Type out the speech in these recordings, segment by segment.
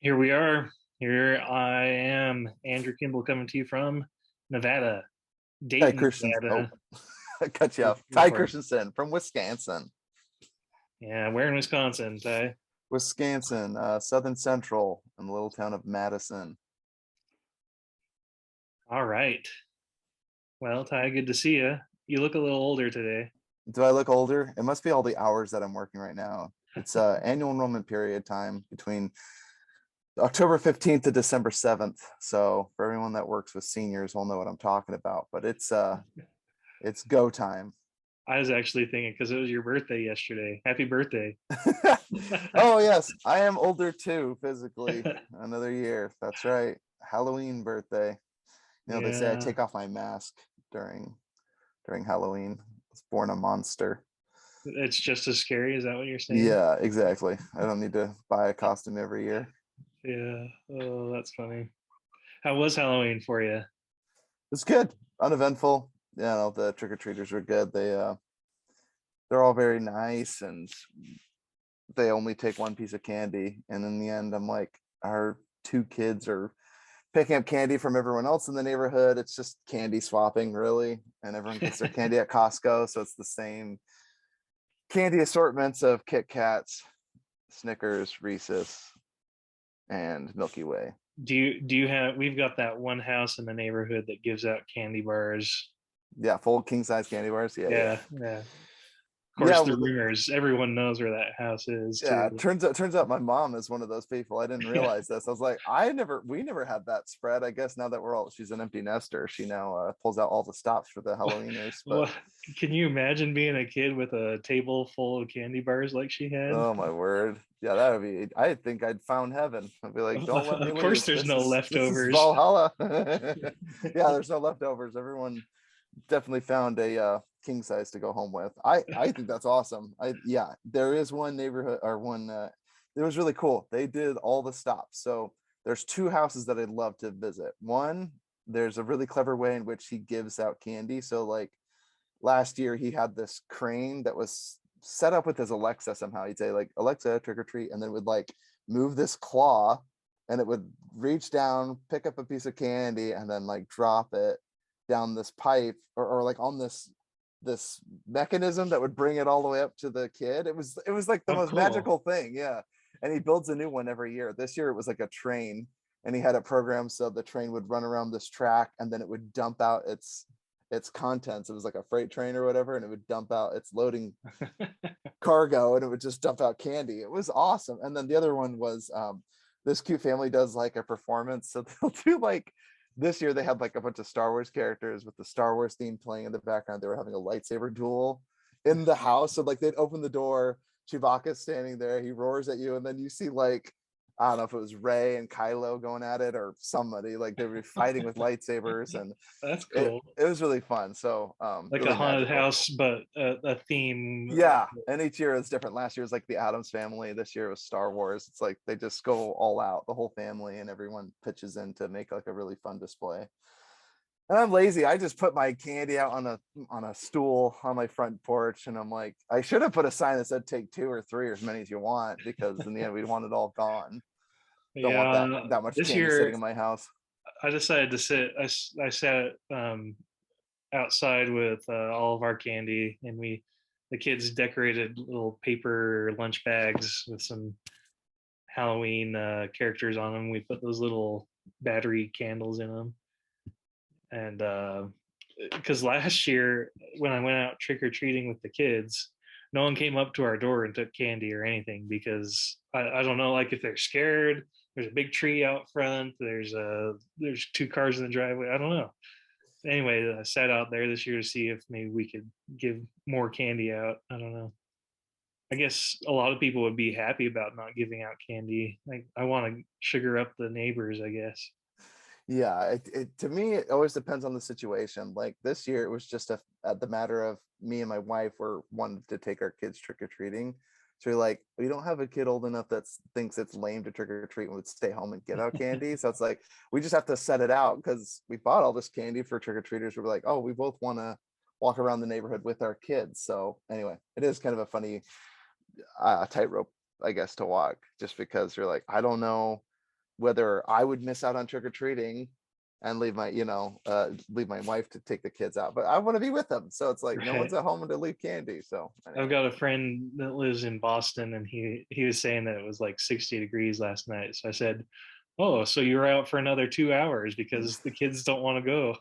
Here we are. Here I am, Andrew Kimball, coming to you from Nevada, Ty Dayton, Christensen. Oh, Nevada. I cut you off. Go Ty for it. Christensen from Wisconsin. Yeah, we're in Wisconsin, Ty. Wisconsin, Southern Central, in the little town of Madison. All right. Well, Ty, good to see you. You look a little older today. Do I look older? It must be all the hours that I'm working right now. It's annual enrollment period time between October 15th to December 7th. So for everyone that works with seniors will know what I'm talking about. But it's go time. I was actually thinking because it was your birthday yesterday. Happy birthday. Oh yes, I am older too, physically. Another year. That's right. Halloween birthday. They say I Yeah, take off my mask during Halloween. I was born a monster. it's just as scary. Is that what you're saying? Yeah, exactly. I don't need to buy a costume every year. Yeah. Oh, that's funny. How was Halloween for you? It's good, uneventful. The trick or treaters are good. They're all very nice, and they only take one piece of candy. And in the end, I'm like, our two kids are picking up candy from everyone else in the neighborhood. It's just candy swapping, really, and everyone gets their candy at Costco, so it's the same candy assortments of Kit Kats, Snickers, Reese's, and Milky Way. Do you have? We've got that one house in the neighborhood that gives out candy bars. Yeah, full king size candy bars. Yeah, yeah, Yeah, yeah. Of yeah. course, the rumors. Everyone knows where that house is Yeah, too. turns out my mom is one of those people. I didn't Yeah. realize this. I was like, we never had that spread. I guess now that she's an empty nester, she now pulls out all the stops for the Halloweeners. But Well, can you imagine being a kid with a table full of candy bars like she had? oh my word, yeah, that would be. I think I'd found heaven. I'd be like, don't let me Of course, leave. there's no This is leftovers. Valhalla. Yeah, there's no leftovers. Everyone definitely found a king size to go home with. I think that's awesome. Yeah, there is one neighborhood or one. It was really cool. They did all the stops. So there's two houses that I'd love to visit. One, there's a really clever way in which he gives out candy. So like last year, he had this crane that was set up with his Alexa somehow. He'd say like Alexa trick or treat, and then would like move this claw, and it would reach down, pick up a piece of candy, and then like drop it down this pipe or like on this mechanism that would bring it all the way up to the kid. It was like the Oh, most cool. magical thing. Yeah. And he builds a new one every year. This year it was like a train, and he had it programmed so the train would run around this track, and then it would dump out its contents. It was like a freight train or whatever, and it would dump out its loading cargo, and it would just dump out candy. It was awesome. And then the other one was this cute family does like a performance. So they'll do like this year they had like a bunch of Star Wars characters with the Star Wars theme playing in the background. They were having a lightsaber duel in the house. So like they'd open the door, Chewbacca's standing there, he roars at you, and then you see like I don't know if it was Ray and Kylo going at it or somebody like they were fighting with lightsabers, and That's it cool. it was really fun. So Like a really haunted magical. house, but a theme. Yeah, and each year is different. Last year was like the Adams Family. This year was Star Wars. It's like they just go all out, the whole family, and everyone pitches in to make like a really fun display. And I'm lazy. I just put my candy out on a stool on my front porch, and I'm like, I should have put a sign that said take two or three or as many as you want, because in the end we'd want it all gone. Don't want that Yeah, that much this candy sitting year in my house. I decided to sit. I sat outside with all of our candy, and the kids decorated little paper lunch bags with some Halloween characters on them. We put those little battery candles in them, and because last year when I went out trick or treating with the kids, no one came up to our door and took candy or anything because I don't know, like if they're scared. There's a big tree out front. There's two cars in the driveway. I don't know. Anyway, I sat out there this year to see if maybe we could give more candy out. I don't know. I guess a lot of people would be happy about not giving out candy. Like I want to sugar up the neighbors, I guess. Yeah, to me it always depends on the situation. Like this year, it was just the matter of me and my wife were wanted to take our kids trick or treating. So we're like, we don't have a kid old enough that thinks it's lame to trick or treat and would stay home and give out candy. So it's like we just have to set it out because we bought all this candy for trick or treaters. We were like, oh, we both want to walk around the neighborhood with our kids. So anyway, it is kind of a funny tightrope, I guess, to walk, just because you're like, I don't know whether I would miss out on trick-or-treating and leave my, leave my wife to take the kids out, but I want to be with them. So it's like no one's Right. at home to leave candy. So I've anyway. got a friend that lives in Boston, and he was saying that it was like 60 degrees last night. So I said, "Oh, so you were out for another 2 hours because the kids don't want to go.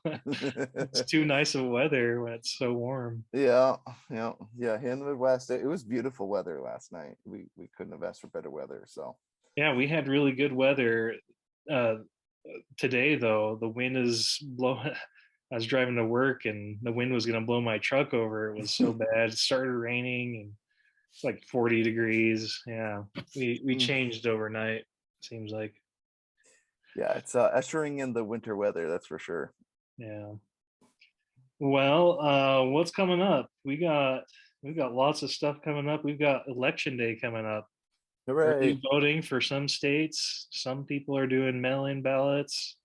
It's too nice of weather when it's so warm." Yeah, yeah. Here in the Midwest, it was beautiful weather last night. We couldn't have asked for better weather. So Yeah, we had really good weather uh, today, though. The wind is blowing. I was driving to work, and the wind was going to blow my truck over. It was so bad. It started raining, and it's like 40 degrees. Yeah, we mm, changed overnight. Seems like. yeah, it's ushering in the winter weather, that's for sure. Yeah. Well, what's coming up? We got lots of stuff coming up. We've got election day coming up. Hooray. Early voting for some states. Some people are doing mail-in ballots.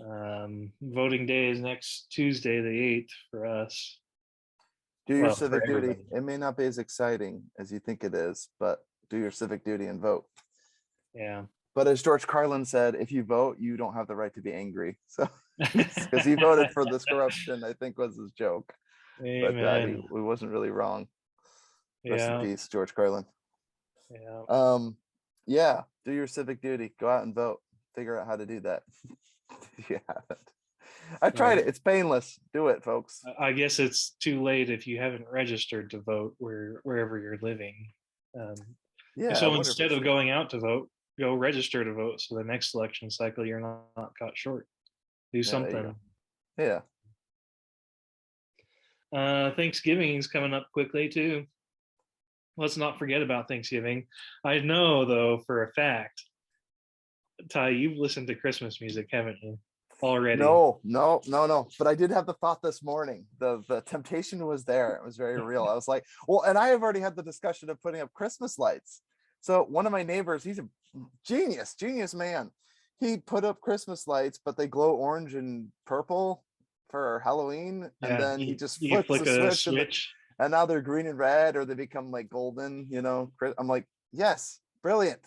Voting day is next Tuesday, the 8th, for us. Do your Well, for civic duty. everybody. It may not be as exciting as you think it is, but do your civic duty and vote. Yeah. But as George Carlin said, if you vote, you don't have the right to be angry. So because he voted for this corruption, I think was his joke. But he Amen. wasn't really wrong. Rest in Yeah. peace, George Carlin. Yeah. Yeah, do your civic duty. Go out and vote. Figure out how to do that. If you haven't. I tried Right. it. It's painless. Do it, folks. I guess it's too late if you haven't registered to vote wherever you're living. Um, Yeah, I so wonder if instead it's of going out to vote, go register to vote. So the next election cycle, you're not caught short. Do yeah, there you go. something. Yeah. Thanksgiving is coming up quickly too. Let's not forget about Thanksgiving. I know though for a fact, Ty, you've listened to Christmas music, haven't you? Already. No, no, no, no. But I did have the thought this morning. The temptation was there. It was very real. I was like, well, and I have already had the discussion of putting up Christmas lights. So one of my neighbors, he's a genius man. He put up Christmas lights, but they glow orange and purple for Halloween. And Yeah, then he you, just you flips flick the a switch switch. and now they're green and red, or they become like golden, I'm like, yes, brilliant.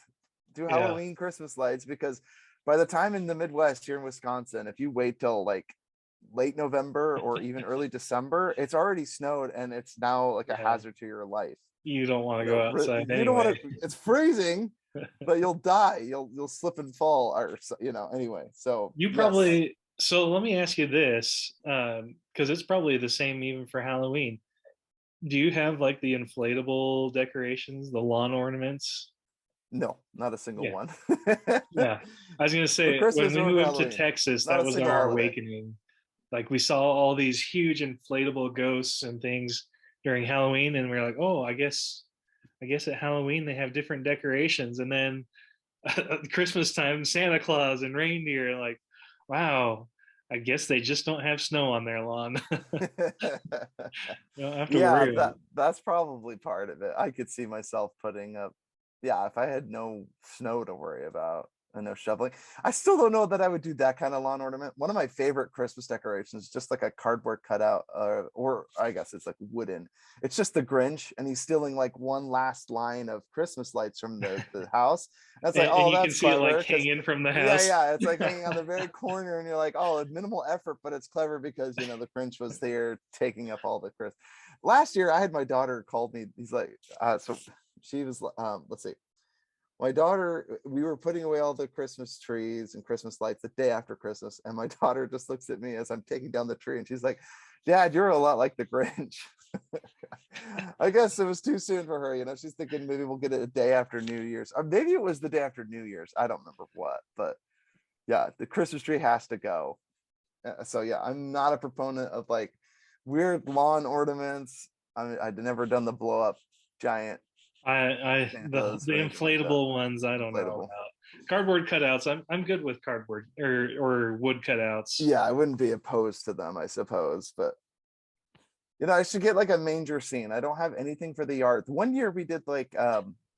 Do Yeah, Halloween Christmas lights, because by the time in the Midwest here in Wisconsin, if you wait till like late November or even early December, it's already snowed and it's now like a yeah. hazard to your life. You don't want to go outside You don't want anyway. to, it's freezing, but you'll die. You'll slip and fall, or anyway. So You yes. probably, so let me ask you this, because it's probably the same even for Halloween. Do you have like the inflatable decorations, the lawn ornaments? No, not a single Yeah, one. yeah. I was gonna For say when Christmas we or for moved to Halloween, Texas, not that a was single our holiday. awakening. Like we saw all these huge inflatable ghosts and things during Halloween, and we are like, oh, I guess at Halloween they have different decorations, and then Christmas time, Santa Claus and reindeer. Like, wow, I guess they just don't have snow on their lawn. You don't have to Yeah, worry about it. that's probably part of it. I could see myself putting up, yeah, if I had no snow to worry about and no shoveling. I still don't know that I would do that kind of lawn ornament. One of my favorite Christmas decorations is just like a cardboard cutout, or I guess it's like wooden. It's just the Grinch, and he's stealing like one last line of Christmas lights from the house. That's like, And oh, you can that's see it like clever, because hanging from the yeah, house. yeah, it's like hanging on the very corner, and you're like, oh, minimal effort, but it's clever because the Grinch was there taking up all the Chris. Last year, I had my daughter called me. He's like, so she was, let's see, my daughter, we were putting away all the Christmas trees and Christmas lights the day after Christmas, and my daughter just looks at me as I'm taking down the tree, and she's like, Dad, you're a lot like the Grinch. I guess it was too soon for her. She's thinking maybe we'll get it a day after New Year's, or maybe it was the day after New Year's. I don't remember what, but yeah, the Christmas tree has to go. So yeah, I'm not a proponent of like weird lawn ornaments. I'd never done the blow up giant The Santas the or anything like that. inflatable ones I don't know Inflatable. about. Cardboard cutouts, I'm good with cardboard or wood cutouts. Yeah, I wouldn't be opposed to them, I suppose, but I should get like a manger scene. I don't have anything for the yard. One year we did like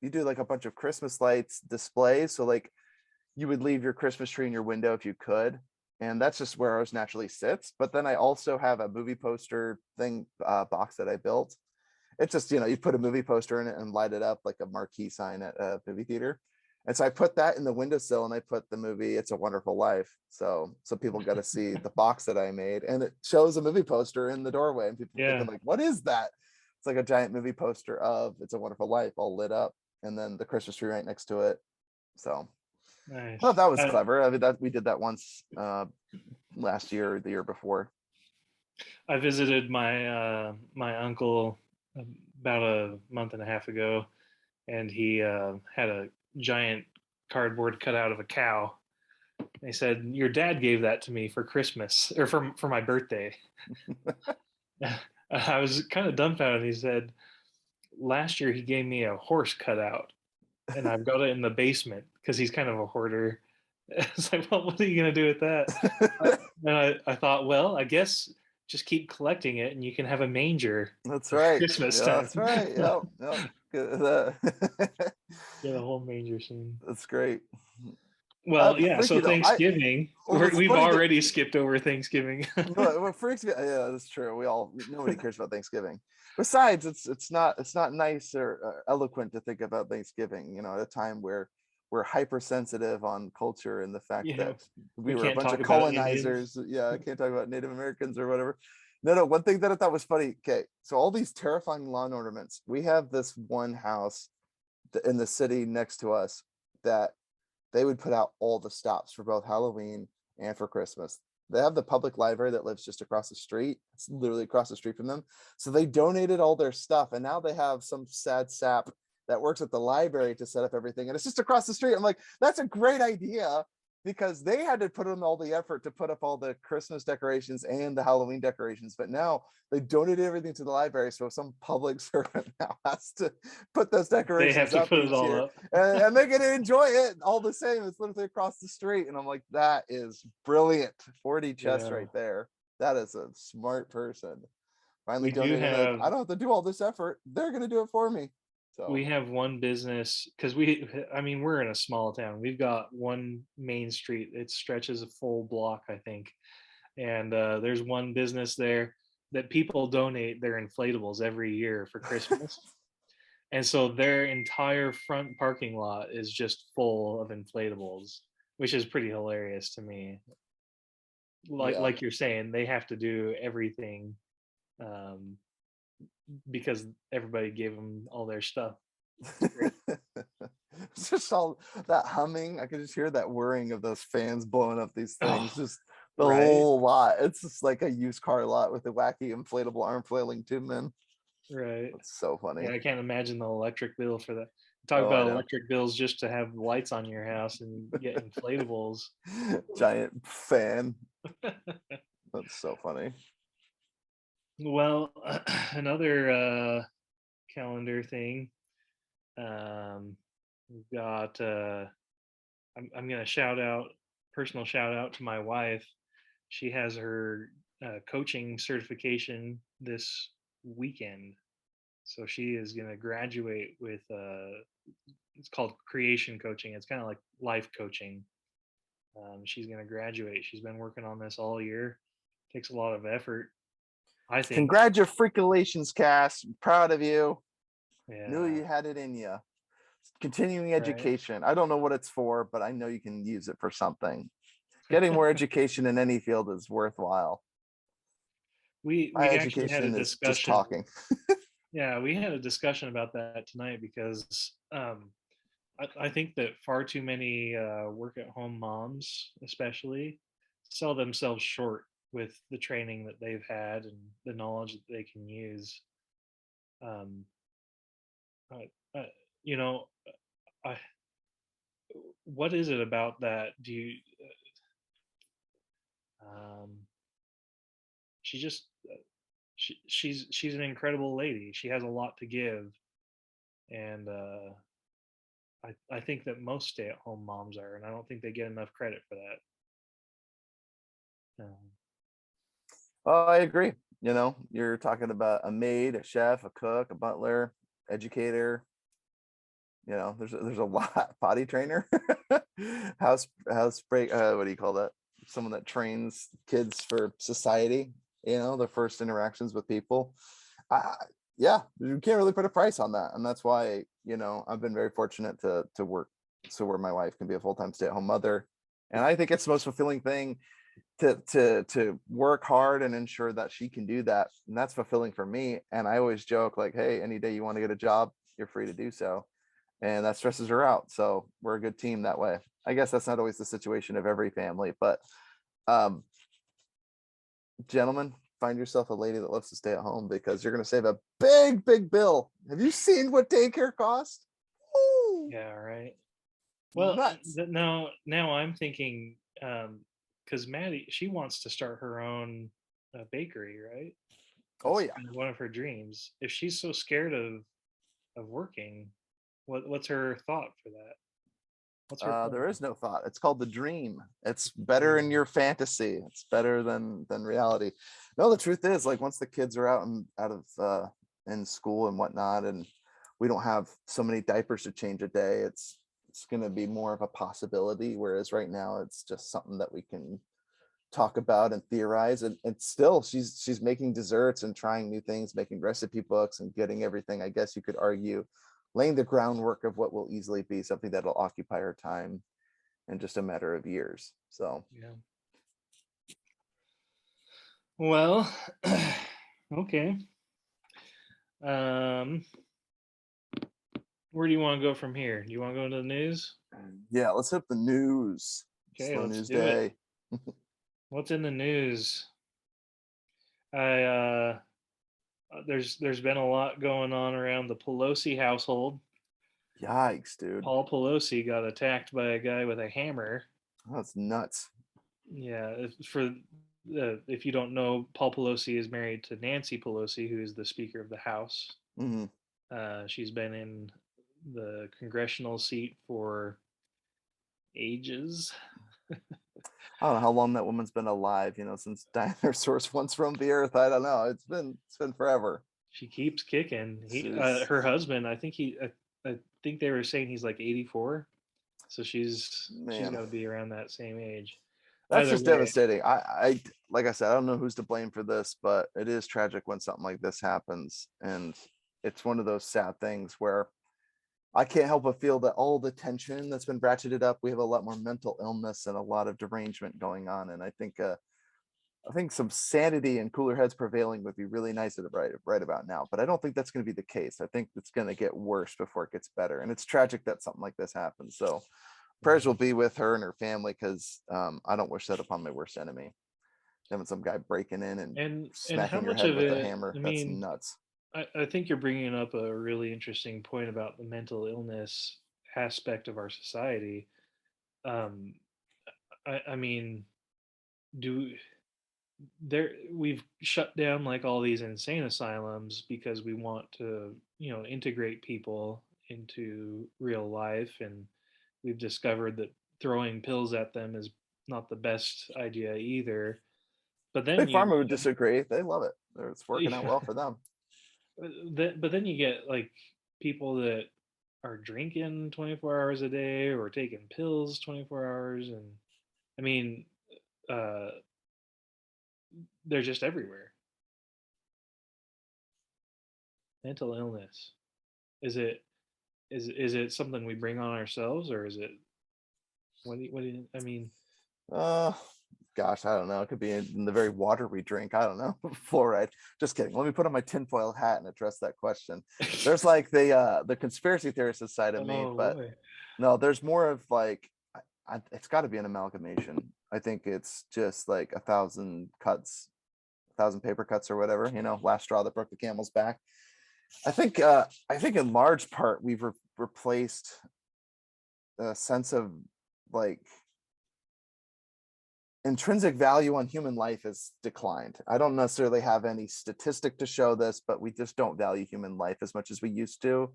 you do like a bunch of Christmas lights displays. So like you would leave your Christmas tree in your window if you could. And that's just where ours naturally sits. But then I also have a movie poster thing box that I built. It's just, you put a movie poster in it and light it up like a marquee sign at a movie theater. And so I put that in the windowsill, and I put the movie It's a Wonderful Life. So people got to see the box that I made, and it shows a movie poster in the doorway, and people thinking Yeah. like, what is that? It's like a giant movie poster of It's a Wonderful Life all lit up, and then the Christmas tree right next to it. So I thought Nice. that was clever. I mean, that we did that once last year or the year before. I visited my uncle about a month and a half ago, and he had a giant cardboard cutout of a cow. They said, "Your dad gave that to me for Christmas or for my birthday." I was kind of dumbfounded. He said, "Last year he gave me a horse cutout, and I've got it in the basement because he's kind of a hoarder." It's like, well, what are you gonna do with that? And I thought, well, I guess just keep collecting it, and you can have a manger That's for right. Christmas Yeah, time. that's right. Yep. Yep. Get a whole manger scene. That's great. Well, yeah. So Freaky though. Thanksgiving, Well, it's we've funny that already skipped over Thanksgiving. what freaks me. Yeah, that's true. Nobody cares about Thanksgiving. Besides, it's not nice or eloquent to think about Thanksgiving. You know, at a time where we're hypersensitive on culture and the fact Yeah, that we we were a can't bunch talk of about Indians. colonizers. Yeah, I can't talk about Native Americans or whatever. No. One thing that I thought was funny. Okay, so all these terrifying lawn ornaments. We have this one house in the city next to us that they would put out all the stops for both Halloween and for Christmas. They have the public library that lives just across the street. It's literally across the street from them. So they donated all their stuff, and now they have some sad sap that works at the library to set up everything. And it's just across the street. I'm like, that's a great idea, because they had to put in all the effort to put up all the Christmas decorations and the Halloween decorations. But now they donated everything to the library. So some public servant now has to put those They have decorations to up put it each all year, up. and they get to enjoy it all the same. It's literally across the street. And I'm like, that is brilliant. 40 chess Yeah, right there. That is a smart person. Finally we do donating that. have I don't have to do all this effort. They're going to do it for me. So we have one business because I mean, we're in a small town. We've got one main street. It stretches a full block, I think, and there's one business there that people donate their inflatables every year for Christmas. And so their entire front parking lot is just full of inflatables, which is pretty hilarious to me. yeah. Like you're saying, they have to do everything um, because everybody gave them all their stuff. It's great. It's just all that humming. I could just hear that whirring of those fans blowing up these things. Oh, Just the right, whole lot. It's just like a used car lot with a wacky inflatable arm flailing two men. right. That's so Yeah, funny. I can't imagine the electric bill for that. Talk Oh, I about know. electric bills just to have lights on your house and get inflatables. Giant fan. That's so funny. Well, another calendar thing. We've got. I'm gonna personal shout out to my wife. She has her coaching certification this weekend, so she is gonna graduate with. It's called creation coaching. It's kind of like life coaching. She's gonna graduate. She's been working on this all year. Takes a lot of effort, I think. Congratulations, Cass. I'm proud of you. Knew Yeah, you had it in you. Continuing right. education. I don't know what it's for, but I know you can use it for something. Getting more education in any field is worthwhile. My We actually had a education is just discussion. talking. Yeah, we had a discussion about that tonight because I think that far too many work at home moms, especially, sell themselves short with the training that they've had and the knowledge that they can use. Um, I, I, you know, I what is it about that? Do you? Um, she just she's an incredible lady. She has a lot to give, and I think that most stay at home moms are, and I don't think they get enough credit for that. Oh, I agree. You know, you're talking about a maid, a chef, a cook, a butler, educator. You know, there's a lot. Potty trainer, house break. What do you call that? Someone that trains kids for society. You know, their first interactions with people. I, yeah, you can't really put a price on that, and that's why, you know, I've been very fortunate to work so where my wife can be a full-time stay-at-home mother. And I think it's the most fulfilling thing to work hard and ensure that she can do that. And that's fulfilling for me. And I always joke like, hey, any day you want to get a job, you're free to do so. And that stresses her out. So we're a good team that way. I guess that's not always the situation of every family, but um, gentlemen, find yourself a lady that loves to stay at home, because you're going to save a big bill. Have you seen what daycare costs? Ooh, Yeah, right. Well, nuts. now I'm thinking, because Maddie, she wants to start her own bakery, right? Oh That's yeah. kind of one of her dreams. If she's so scared of working, what's her thought for that? What's her plan? There is no thought. It's called the dream. It's better in Mm, your fantasy. It's better than reality. No, the truth is, like, once the kids are out and out of in school and whatnot, and we don't have so many diapers to change a day, it's going to be more of a possibility. Whereas right now, it's just something that we can talk about and theorize. And still, she's making desserts and trying new things, making recipe books and getting everything, I guess you could argue, laying the groundwork of what will easily be something that'll occupy her time in just a matter of years. So yeah. Well, okay. Um, where do you want to go from here? Do you want to go into the news? yeah, let's hit the news. Okay, Slow let's news do it. day. What's in the news? I there's been a lot going on around the Pelosi household. Yikes, dude. Paul Pelosi got attacked by a guy with a hammer. That's nuts. Yeah, if you don't know, Paul Pelosi is married to Nancy Pelosi, who is the Speaker of the House. Mhm. She's been in the congressional seat for ages. I don't know how long that woman's been alive, since dinosaurs once roamed the earth. I don't know. It's been forever. She keeps kicking. She's Her husband, I think they were saying he's like 84, so she's man. got to be around that same age. That's Either just way, devastating. I like I said, I don't know who's to blame for this, but it is tragic when something like this happens. And it's one of those sad things where I can't help but feel that all the tension that's been ratcheted up, we have a lot more mental illness and a lot of derangement going on. And I think some sanity and cooler heads prevailing would be really nice at right about now. But I don't think that's going to be the case. I think it's going to get worse before it gets better. And it's tragic that something like this happens. So prayers will mhm. be with her and her family, because I don't wish that upon my worst enemy. Having some guy breaking in and And how smacking your much head of with a it? hammer, I that's mean, nuts. I think you're bringing up a really interesting point about the mental illness aspect of our society. Um, I mean, do there we've shut down like all these insane asylums because we want to, integrate people into real life, and we've discovered that throwing pills at them is not the best idea either. But then Big you Pharma would disagree. They love it. It's working out well for them. but then you get like people that are drinking 24 hours a day or taking pills 24 hours, and I mean, uh they're just everywhere. Mental illness, is it is it something we bring on ourselves, or is it what do you I mean? Uh, Gosh, I don't know. It could be in the very water we drink. I don't know. Fluoride. Just kidding. Let me put on my tinfoil hat and address that question. There's like the conspiracy theorist side of me, Oh but boy. no, there's more of like it's got to be an amalgamation. I think it's just like a thousand cuts, a thousand paper cuts or whatever. Last straw that broke the camel's back. I think in large part we've replaced a sense of like intrinsic value on human life has declined. I don't necessarily have any statistic to show this, but we just don't value human life as much as we used to.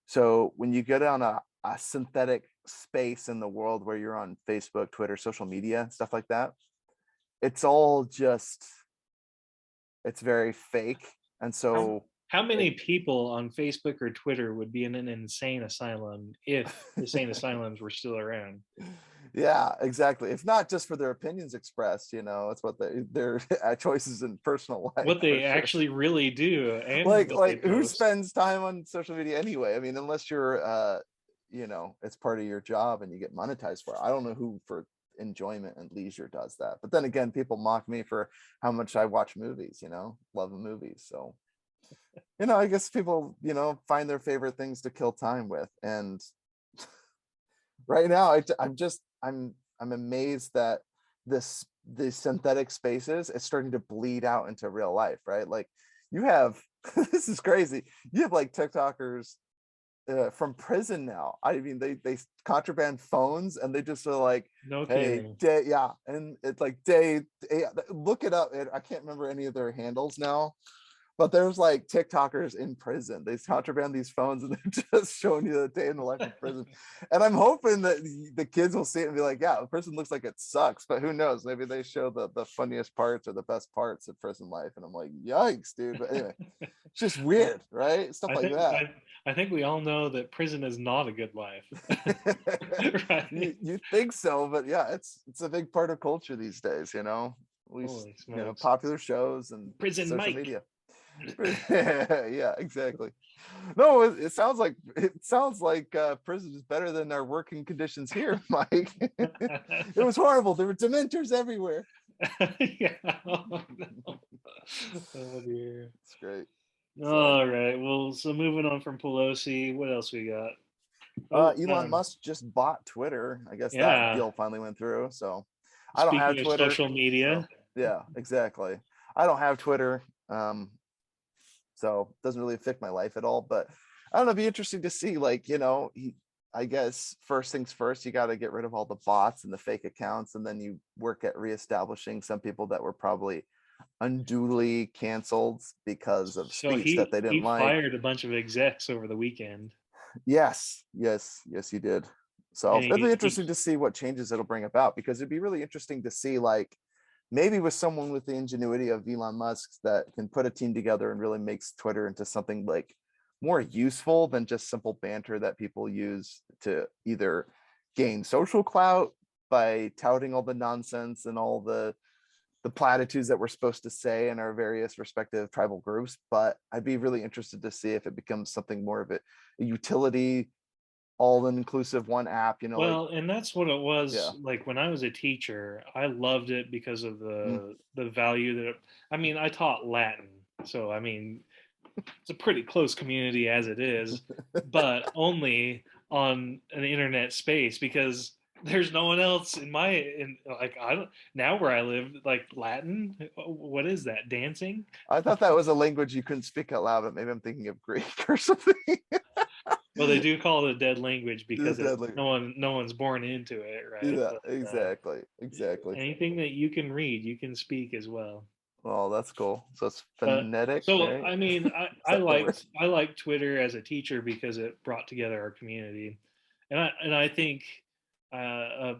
So when you get on a synthetic space in the world where you're on Facebook, Twitter, social media, stuff like that, it's all just, it's very fake. And How so how it, many people on Facebook or Twitter would be in an insane asylum if insane asylums were still around? yeah, exactly. It's not just for their opinions expressed, it's what their choices in personal life What for they sure. actually really do and like what they like who post. spends time on social media anyway? I mean, unless you're you know, it's part of your job and you get monetized for it. I don't know who for enjoyment and leisure does that. But then again, people mock me for how much I watch movies, you know, love movies. So, you know, I guess people, you know, find their favorite things to kill time with. And right now, I'm amazed that these synthetic spaces is starting to bleed out into real life, right? Like you have this is crazy. You have like TikTokers from prison now. I mean, they contraband phones and they just are like, No hey, kidding. day, yeah, and it's like day, look it up. I can't remember any of their handles now, but there's like TikTokers in prison. They contraband these phones and they're just showing you the day in the life of prison. And I'm hoping that the kids will see it and be like, yeah, the prison looks like it sucks, but who knows? Maybe they show the funniest parts or the best parts of prison life. And I'm like, yikes, dude. But anyway, it's just I, weird, right? Stuff I like think that. I think we all know that prison is not a good life. Right? You think so, but yeah, it's a big part of culture these days, you know. At least, Holy you know, smokes. popular shows and Prison social Mike. media. Yeah, exactly. No, it sounds like prison is better than our working conditions here, Mike. It was horrible. There were dementors everywhere. Yeah. Oh, no. Oh dear. It's great. So All right. Well, so moving on from Pelosi, what else we got? Oh, Elon Musk just bought Twitter. I guess that yeah. deal finally went through. So I don't have Speaking of Twitter. social So media, yeah, exactly. I don't have Twitter. So it doesn't really affect my life at all. But I don't know, it'd be interesting to see, like, you know, I guess first things first, you got to get rid of all the bots and the fake accounts, and then you work at reestablishing some people that were probably unduly canceled because of so speech that they he didn't like. fired a bunch of execs over the weekend, Yes, you did. So and it'll be he interesting to see what changes it'll bring about, because it'd be really interesting to see, like, maybe with someone with the ingenuity of Elon Musk that can put a team together and really makes Twitter into something like more useful than just simple banter that people use to either gain social clout by touting all the nonsense and all the platitudes that we're supposed to say in our various respective tribal groups. But I'd be really interested to see if it becomes something more of a utility, all inclusive, one app, you know, like, well, and that's what it was yeah. like when I was a teacher. I loved it because of Mm. the value that I mean, I taught Latin, so I mean, it's a pretty close community as it is, but only on an internet space because there's no one else in like I don't now where I live like Latin. What is that? Dancing? I thought that was a language you couldn't speak out loud, but maybe I'm thinking of Greek or something. Well, they do call it a dead language The because deadly. no one's born into it, right? Yeah, But exactly. anything that you can read, you can speak as well. Oh, that's cool. So it's But phonetic, so right? I mean, Is that the word? I liked Twitter as a teacher because it brought together our community, and I think uh, uh,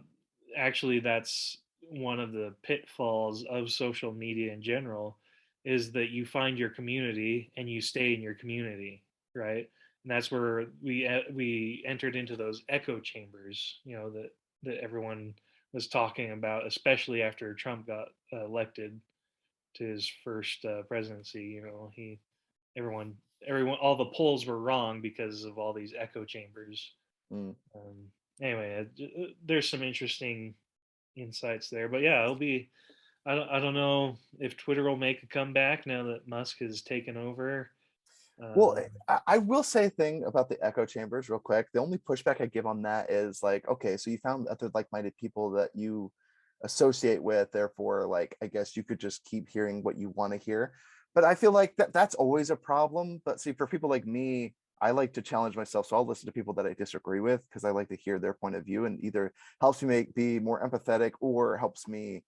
actually that's one of the pitfalls of social media in general is that you find your community and you stay in your community, right? And that's where we entered into those echo chambers, you know, that everyone was talking about, especially after Trump got elected to his first presidency. You know, everyone all the polls were wrong because of all these echo chambers. Mm. Um, anyway, there's some interesting insights there, but yeah, it'll be. I don't know if Twitter will make a comeback now that Musk has taken over. Well, Um, I will say a thing about the echo chambers real quick. The only pushback I give on that is like, okay, so you found other like-minded people that you associate with, therefore, like, I guess you could just keep hearing what you want to hear. But I feel like that's always a problem. But see, for people like me, I like to challenge myself. So I'll listen to people that I disagree with because I like to hear their point of view, and either helps me be more empathetic or helps me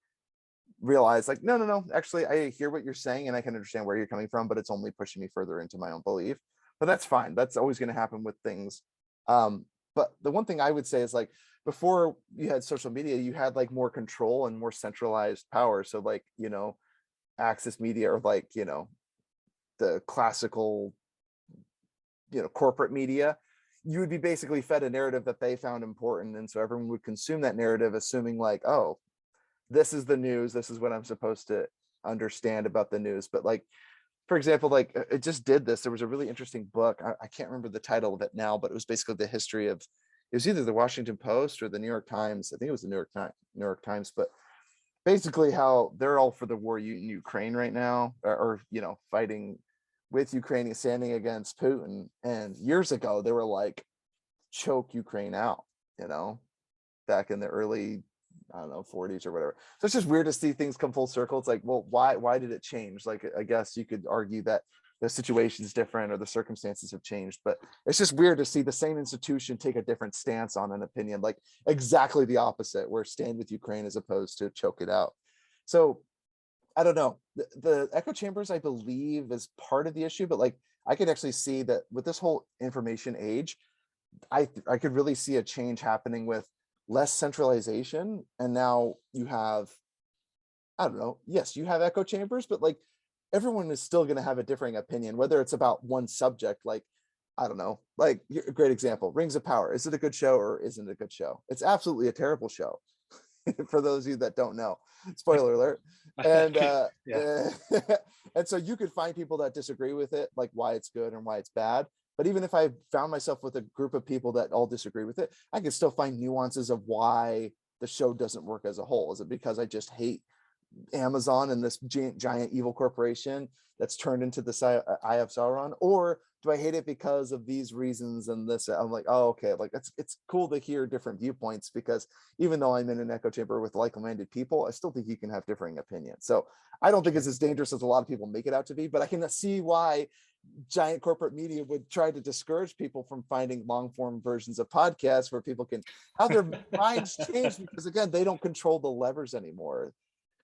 realize, like, no, actually I hear what you're saying and I can understand where you're coming from, but it's only pushing me further into my own belief. But that's fine. That's always going to happen with things. But the one thing I would say is, like, before you had social media, you had like more control and more centralized power. So, like, you know, access media, or like, you know, the classical, you know, corporate media, you would be basically fed a narrative that they found important, and so everyone would consume that narrative assuming like, oh, this is the news, this is what I'm supposed to understand about the news. But like, for example, like, it just did this. There was a really interesting book, I can't remember the title of it now, but it was basically the history of it was either the Washington Post or the New York Times. I think it was the New York Times, but basically how they're all for the war in Ukraine right now, or fighting with Ukraine, standing against Putin. And years ago, they were like, choke Ukraine out, back in the early, I don't know, 40s or whatever. So it's just weird to see things come full circle. It's like, well, why did it change? Like, I guess you could argue that the situation's different or the circumstances have changed, but it's just weird to see the same institution take a different stance on an opinion, like exactly the opposite, where stand with Ukraine as opposed to choke it out. So I don't know. The echo chambers, I believe, is part of the issue, but like I could actually see that with this whole information age, I could really see a change happening with less centralization. And now you have, I don't know, yes, you have echo chambers, but like everyone is still going to have a differing opinion, whether it's about one subject. Like, I don't know, like a great example, Rings of Power. Is it a good show or isn't it a good show? It's absolutely a terrible show. For those of you that don't know, spoiler alert. And Yeah. and so you could find people that disagree with it, like why it's good and why it's bad. But even if I found myself with a group of people that all disagree with it, I could still find nuances of why the show doesn't work as a whole. Is it because I just hate Amazon and this giant evil corporation that's turned into the Eye of Sauron, or do I hate it because of these reasons and this? I'm like, oh, okay, like it's cool to hear different viewpoints, because even though I'm in an echo chamber with like-minded people, I still think you can have differing opinions. So I don't think it's as dangerous as a lot of people make it out to be, but I can see why giant corporate media would try to discourage people from finding long form versions of podcasts where people can have their minds changed, because again, they don't control the levers anymore.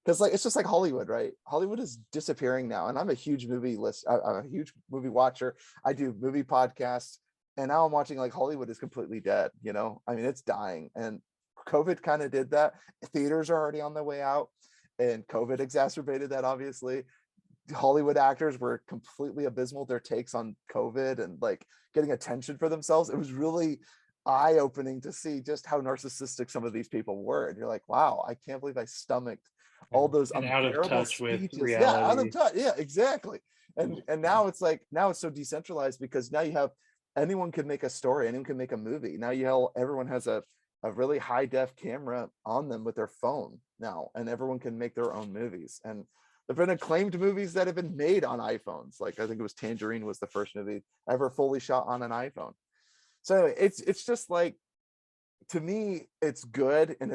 Because like it's just like Hollywood, right? Hollywood is disappearing now, and I'm a huge I'm a huge movie watcher. I do movie podcasts, and now I'm watching like Hollywood is completely dead. I mean, it's dying, and COVID kind of did that. Theaters are already on their way out, and COVID exacerbated that. Obviously, Hollywood actors were completely abysmal, their takes on COVID and like getting attention for themselves. It was really eye-opening to see just how narcissistic some of these people were. And you're like, wow, I can't believe I stomached all those And out of unbearable touch with speeches. Yeah, out of reality. touch. Yeah, exactly. And now it's like, now it's so decentralized, because now you have, anyone can make a story, anyone can make a movie. Now everyone has a really high def camera on them with their phone now, and everyone can make their own movies. And there've been acclaimed movies that have been made on iPhones. Like I think it was Tangerine was the first movie ever fully shot on an iPhone. So anyway, it's just like, to me, it's good, and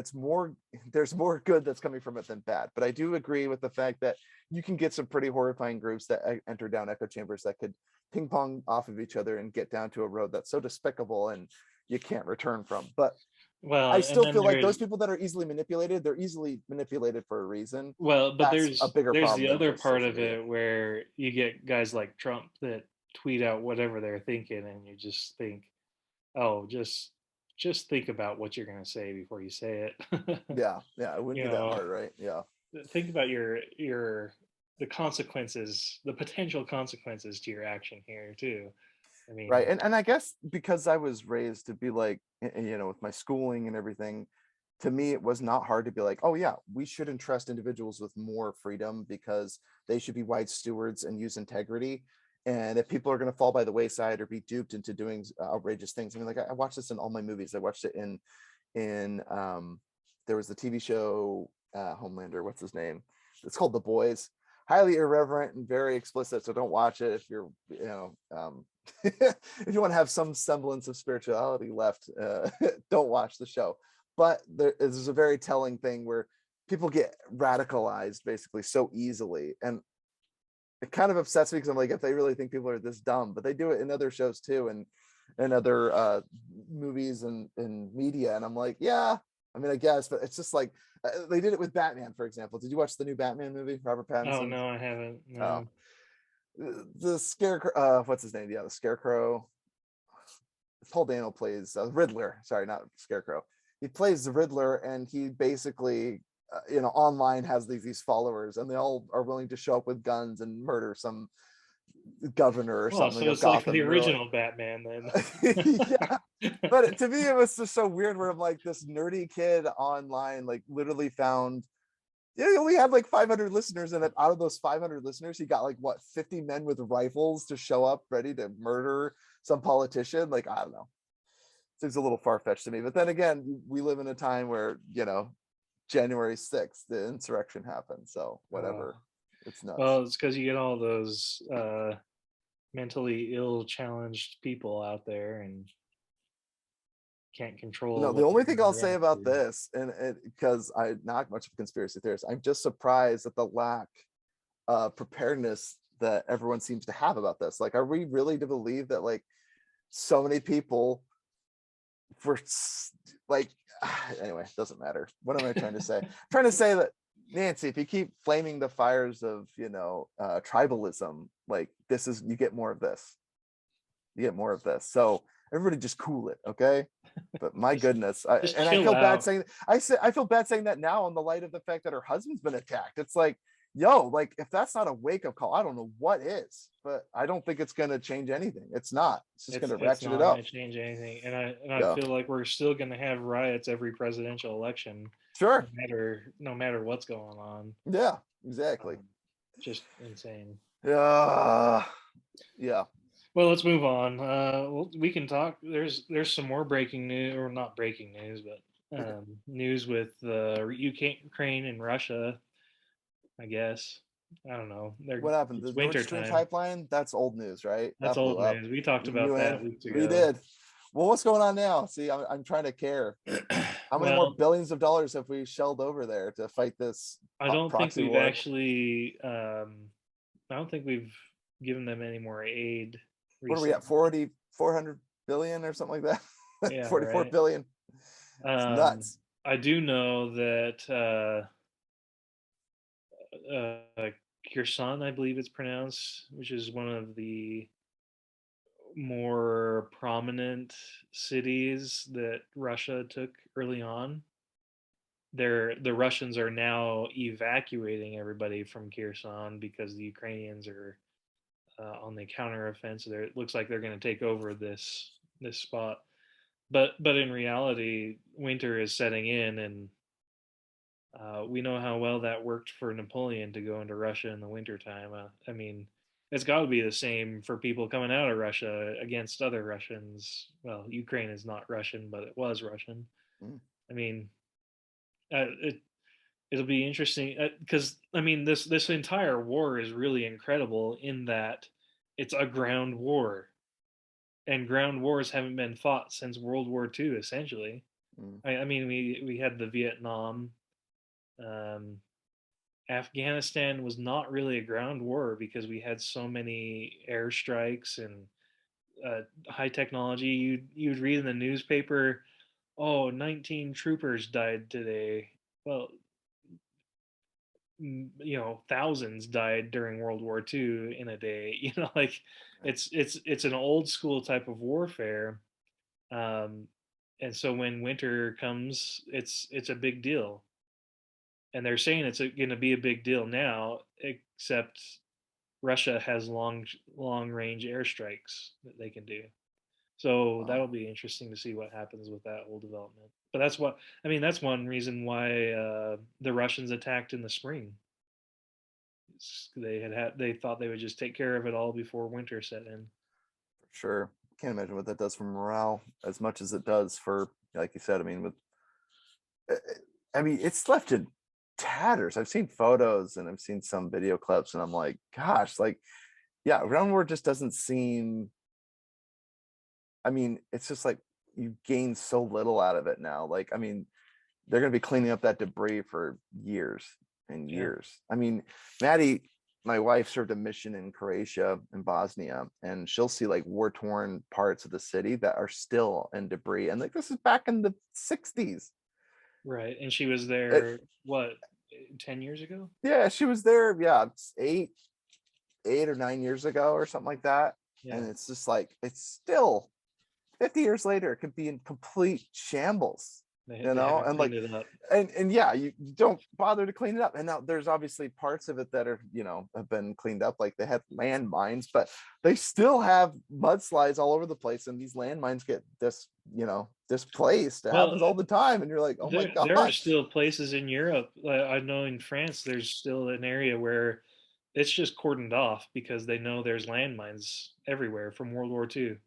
there's more good that's coming from it than bad. But I do agree with the fact that you can get some pretty horrifying groups that enter down echo chambers that could ping pong off of each other and get down to a road that's so despicable and you can't return from. But I Well, and still then feel like there's those people that are easily manipulated, they're easily manipulated for a reason. but That's a bigger there's problem the than other just part social of media. it where you get guys like Trump that tweet out whatever they're thinking, and you just think, oh, just think about what you're going to say before you say it. Yeah, it wouldn't you be that know, hard, right? Yeah. think about the consequences, the potential consequences to your action here too. I Right. mean, And I guess because I was raised to be like, with my schooling and everything, to me, it was not hard to be like, oh, yeah, we should entrust individuals with more freedom because they should be wise stewards and use integrity. And if people are going to fall by the wayside or be duped into doing outrageous things, I mean, like I watched this in all my movies. I watched it in there was the TV show Homelander. What's his name? It's called The Boys. Highly irreverent and very explicit. So don't watch it if you're, if you want to have some semblance of spirituality left, don't watch the show. But there's a very telling thing where people get radicalized basically so easily, and it kind of upsets me because I'm like, if they really think people are this dumb, but they do it in other shows too, and other movies and media, and I'm like, yeah, I mean, I guess, but it's just like they did it with Batman, for example. Did you watch the new Batman movie, Robert oh Pattinson? no, I haven't. Oh, No. the Scarecrow, what's his name? Yeah, the Scarecrow. Paul Dano plays Riddler. Sorry, not Scarecrow. He plays the Riddler, and he basically, online has these followers, and they all are willing to show up with guns and murder some governor or Oh, something so of it's like the Gotham. And you're original Batman like, then. yeah. But to me, it was just so weird. Where I'm like, this nerdy kid online, like, literally found. Yeah, he only had like 500 listeners, and out of those 500 listeners, he got like what 50 men with rifles to show up ready to murder some politician. Like, I don't know. seems a little far-fetched to me. But then again, we live in a time where, January 6th, the insurrection happened. So Uh, whatever. It's nuts. well, it's because you get all those mentally ill, challenged people out there and can't control No, the what they're only thing going to I'll say react about to. this, and because I'm not much of a conspiracy theorist, I'm just surprised at the lack preparedness that everyone seems to have about this. Like, are we really to believe that like so many people for like anyway, it doesn't matter. What am I trying to say? I'm trying to say that, Nancy, if you keep flaming the fires of tribalism, like this is, you get more of this. You get more of this. So everybody just cool it, okay? But my just, goodness, just I chill feel bad out. saying, I feel bad saying that now in the light of the fact that her husband's been attacked. It's like, yo, like if that's not a wake up call, I don't know what is. But I don't think it's going to change anything. It's not. It's just going to It's ratchet it not going up. to change anything, and I Yeah, feel like we're still going to have riots every presidential election, sure. no matter what's going on. Yeah, exactly. Um, just insane. Yeah, yeah. Well, let's move on. Well, we can talk. There's some more breaking news, or not breaking news, but Okay. news with Ukraine and Russia. I guess I don't know. What happened? The It's Nord winter Stream time. pipeline? That's old news, right? That's That blew old up. news. We talked about UN. that weeks We ago. did. Well, what's going on now? See, I'm trying to care. How many more Well, billions of dollars have we shelled over there to fight this I don't think proxy we've war? actually. I don't think we've given them any more aid What are we at? recently. 400 billion or something like that? Yeah, 44 right. billion. It's Um, nuts. I do know that Kherson, I believe it's pronounced, which is one of the more prominent cities that Russia took early on. The Russians are now evacuating everybody from Kherson because the Ukrainians are on the counteroffensive. It looks like they're going to take over this spot. But in reality, winter is setting in, and we know how well that worked for Napoleon to go into Russia in the wintertime. I mean, it's got to be the same for people coming out of Russia against other Russians. Well, Ukraine is not Russian, but it was Russian. Mm. I mean, it'll be interesting because I mean this entire war is really incredible in that it's a ground war, and ground wars haven't been fought since World War II, essentially. Mm. I mean, we had the Vietnam. Um, Afghanistan was not really a ground war because we had so many airstrikes and high technology. You'd read in the newspaper, oh, 19 troopers died today. Well, thousands died during World War II in a day. Like it's an old school type of warfare. Um, and so when winter comes, it's a big deal. And they're saying it's going to be a big deal now, except Russia has long range airstrikes that they can do. So Wow. that'll be interesting to see what happens with that whole development. But that's what I mean. That's one reason why the Russians attacked in the spring. They thought they would just take care of it all before winter set in. For sure. Can't imagine what that does for morale as much as it does for, like you said, I mean, with uh, I mean, it's left in tatters. I've seen photos and I've seen some video clips, and I'm like, gosh, like, yeah, ground war just doesn't seem. I mean, it's just like you gain so little out of it now. Like, I mean, they're going to be cleaning up that debris for years and Yeah. years. I mean, Maddie, my wife, served a mission in Croatia and Bosnia, and she'll see like war torn parts of the city that are still in debris. And like, this is back in the 60s. Right. And she was It, there, what, 10 years ago? yeah, she was there. Yeah, it's 8 or 9 years ago or something like that. Yeah. And it's just like, it's still 50 years later, it could be in complete shambles, They haven't and cleaned like, it up. and yeah, you don't bother to clean it up. And now there's obviously parts of it that are, have been cleaned up, like they had landmines, but they still have mudslides all over the place, and these landmines get displaced. It Well, happens all the time, and you're like, oh my there are gosh. still places in Europe. I know in France, there's still an area where it's just cordoned off because they know there's landmines everywhere from World War II.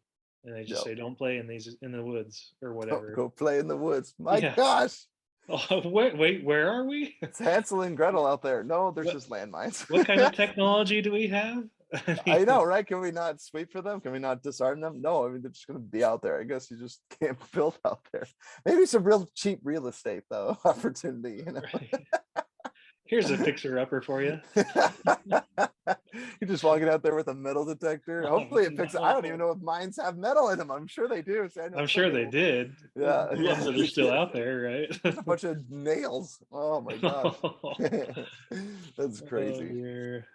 and they just Yep. say, "Don't play in these in the woods or Don't whatever." go play in the woods. My Yeah. gosh, Oh, wait, where are we? it's Hansel and Gretel out there. No, there's What just landmines. what kind of technology do we have? I I mean, know, right? Can we not sweep for them? Can we not disarm them? No, I mean they're just going to be out there. I guess you just can't build out there. Maybe some real cheap real estate though, opportunity. right. Here's a fixer-upper for you. You're just walking out there with a metal detector. Oh, Hopefully it picks. I don't even no. know if mines have metal in them. I'm sure they do. See, I know I'm some sure do. they did. Yeah, The yeah, ones that are they still did. out there, right? Just a bunch of nails. Oh my gosh. That's Oh crazy. dear.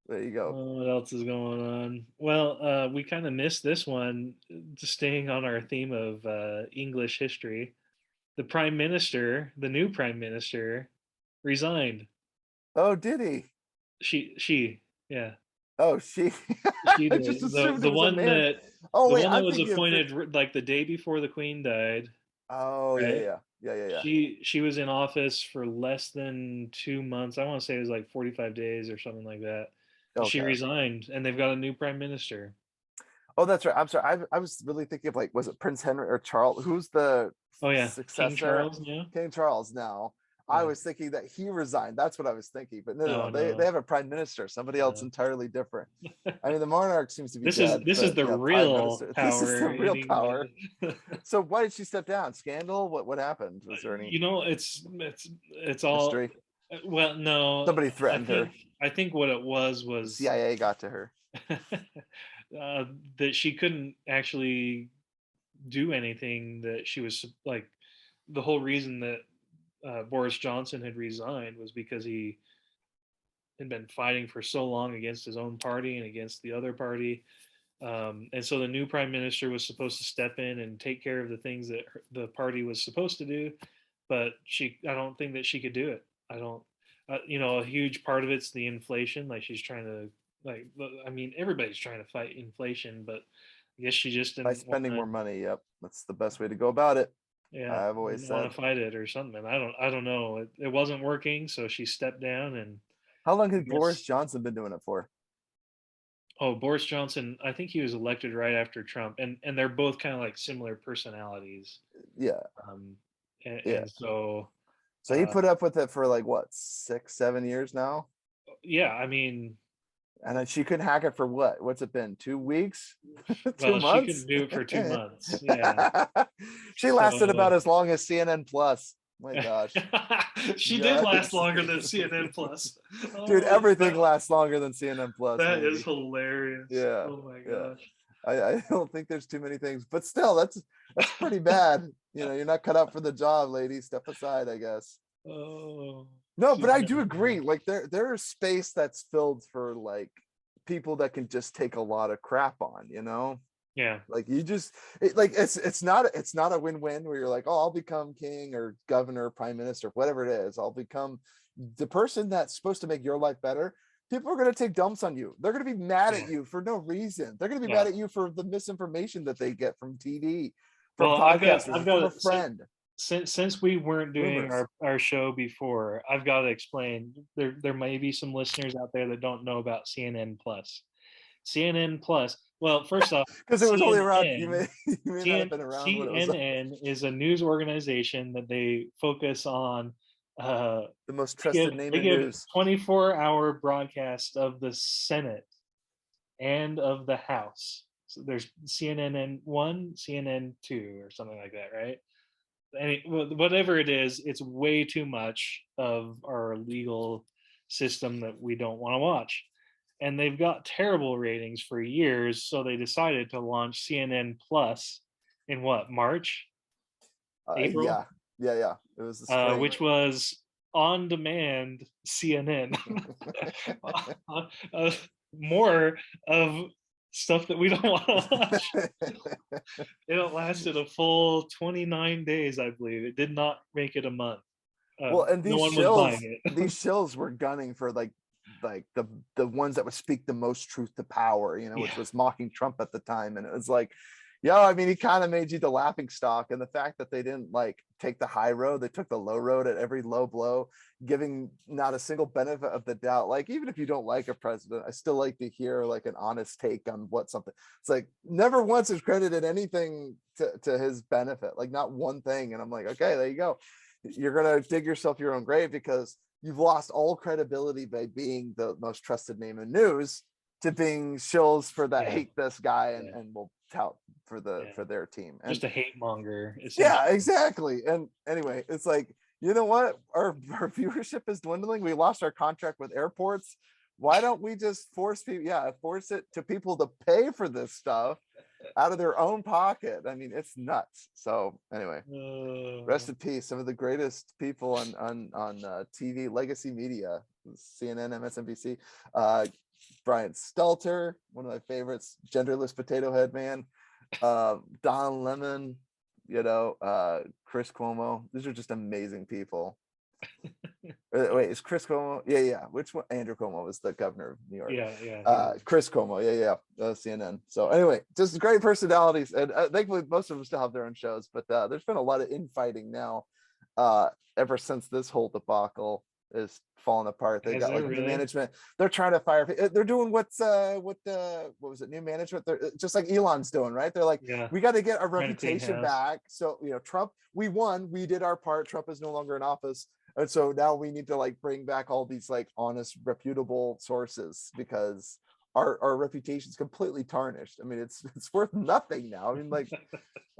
There you go. What else is going on? Well, we kind of missed this one. Just staying on our theme of English history, the prime minister, the new prime minister, resigned. Oh, did he? Yeah, Oh, she. she I did. just assumed it was a man. The Oh the wait, one that I'm was thinking of appointed like the day before the queen died, oh yeah, right? yeah, yeah, yeah, yeah. She was in office for less than 2 months. I want to say it was like 45 days or something like that. And she Okay. resigned, and they've got a new prime minister. Oh, that's right. I'm sorry. I was really thinking of like, was it Prince Henry or Charles? Who's the Oh yeah, King successor? Charles now. King Charles now. I Yeah. was thinking that he resigned. That's what I was thinking. But no, no, no. No, They no, have a prime minister, somebody else no. entirely different. I mean, the monarch seems to be dead, This is but the yeah, prime real minister. This is the power in real power. England. So why did she step down? Scandal? What happened? Was there any You know, it's all mystery? well. No, Somebody I threatened her. think I think what it The was CIA got to her. that she couldn't actually do anything that she was like. The whole reason that Boris Johnson had resigned was because he had been fighting for so long against his own party and against the other party. And so the new prime minister was supposed to step in and take care of the things that the party was supposed to do, but I don't think that she could do it. I don't, a huge part of it's the inflation. Like she's trying to, like, I mean, everybody's trying to fight inflation, but I guess she just By didn't want spending to, more money. Yep. That's the best way to go about it. yeah, I've always didn't want said. to fight it or something. I don't know. It wasn't working, so she stepped down, and How long I had Boris guess Johnson been doing it for? oh, Boris Johnson, I think he was elected right after Trump, and they're both kind of like similar personalities. Yeah. Um, Yeah. and so, So he uh, put up with it for like what, 6, 7 years now? yeah, I mean, And then she couldn't hack it for what? What's it been? 2 weeks? two well, she months? couldn't do it for 2 months. Yeah. She lasted about So as long as CNN Plus. My gosh. she did last Guys. longer than CNN Plus. Dude, Oh, everything lasts longer than CNN Plus, that is maybe. hilarious. Yeah. Oh my Yeah. gosh. I don't think there's too many things, but still, that's pretty bad. You're not cut out for the job, lady. Step aside, I guess. Oh, No, but she's I got do agree. Like there is space that's filled for like people that can just take a lot of crap on. yeah, Like it's not a win-win where you're like, oh, I'll become king or governor, prime minister, whatever it is. I'll become the person that's supposed to make your life better. People are going to take dumps on you. They're going to be mad yeah, at you for no reason. They're going to be yeah. mad at you for the misinformation that they get from TV, from Well, podcasters, or I've from a got friend. since we weren't doing Rumors. our show before, I've got to explain. There may be some listeners out there that don't know about CNN Plus. CNN Plus. Well, first off, Because it was only around, you CNN may you may not have been around when it was CNN is a news organization that they focus on. the most trusted name They in give news. 24-hour broadcast of the Senate and of the House. So there's CNN one, CNN two, or something like that, right? Whatever it is, it's way too much of our legal system that we don't want to watch. And they've got terrible ratings for years, so they decided to launch CNN Plus in what, March, April, Yeah, yeah, yeah. It was the spring. which was on demand CNN. uh, More of stuff that we don't want to watch. It lasted a full 29 days, I believe. It did not make it a month. Well, and No these one was buying shills, it. these shills were gunning for like the ones that would speak the most truth to power, which Yeah, was mocking Trump at the time. And it was like, Yeah, I mean, he kind of made you the laughing stock, and the fact that they didn't like take the high road, they took the low road at every low blow, giving not a single benefit of the doubt. Like, even if you don't like a president, I still like to hear like an honest take on what something. It's like never once is credited anything to his benefit, like not one thing. And I'm like, okay, there you go. You're gonna dig yourself your own grave because you've lost all credibility by being the most trusted name in news to being shills for that Yeah, hate this guy yeah, and will tout yeah. for their team. And Just a hate monger, yeah, essentially. exactly. And anyway, it's like, you know what? Our viewership is dwindling. We lost our contract with airports. Why don't we just force people, force it to people to pay for this stuff out of their own pocket? I mean, it's nuts. So anyway, rest in peace. Some of the greatest people on TV, legacy media, CNN, MSNBC. Brian Stelter, one of my favorites, genderless potato head man. Don Lemon, Chris Cuomo. These are just amazing people. Wait, is Chris Cuomo? Yeah. Which one? Andrew Cuomo was the governor of New York. Yeah. Chris Cuomo. CNN. So anyway, just great personalities, and thankfully most of them still have their own shows. But there's been a lot of infighting now, ever since this whole debacle is falling apart. They Has got there like new really? management. They're trying to fire. They're doing what was it? New management. They're just like Elon's doing, right? They're like, Yeah, we got to get our trying to clean reputation house. back. So Trump, we won. We did our part. Trump is no longer in office. And so now we need to like bring back all these like honest, reputable sources because our reputation is completely tarnished. I mean, it's worth nothing now. I mean, like,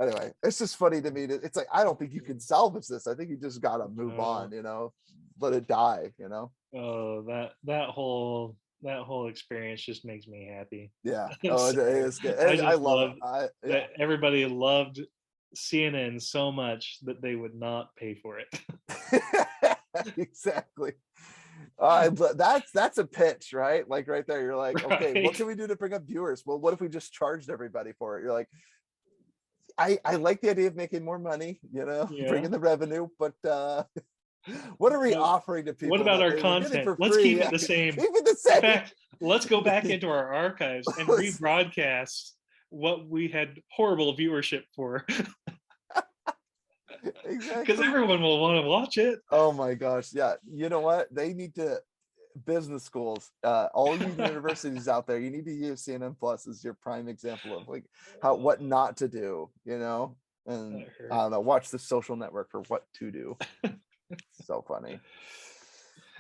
anyway, it's just funny to me. It's like, I don't think you can salvage this. I think you just gotta move on, let it die, Oh, that whole experience just makes me happy. Yeah. I'm Oh, it sorry. is good. I And I just love it. love that everybody loved CNN so much that they would not pay for it. Exactly. That's a pitch, right? Like right there, you're like, okay, what Right? can we do to bring up viewers? Well, what if we just charged everybody for it? You're like, I like the idea of making more money, Yeah. bringing the revenue, but what are we But offering to what people about that our they were getting content? for Let's free? keep it Yeah, the same. keep it the In same. fact, let's go back into our archives and rebroadcast what we had horrible viewership for, because Exactly. everyone will want to watch it. Oh my gosh. Yeah. You know what? They need to business schools, all you universities out there, you need to use CNN Plus as your prime example of like what not to do, and That I hurt. don't know, watch the Social Network for what to do. So funny.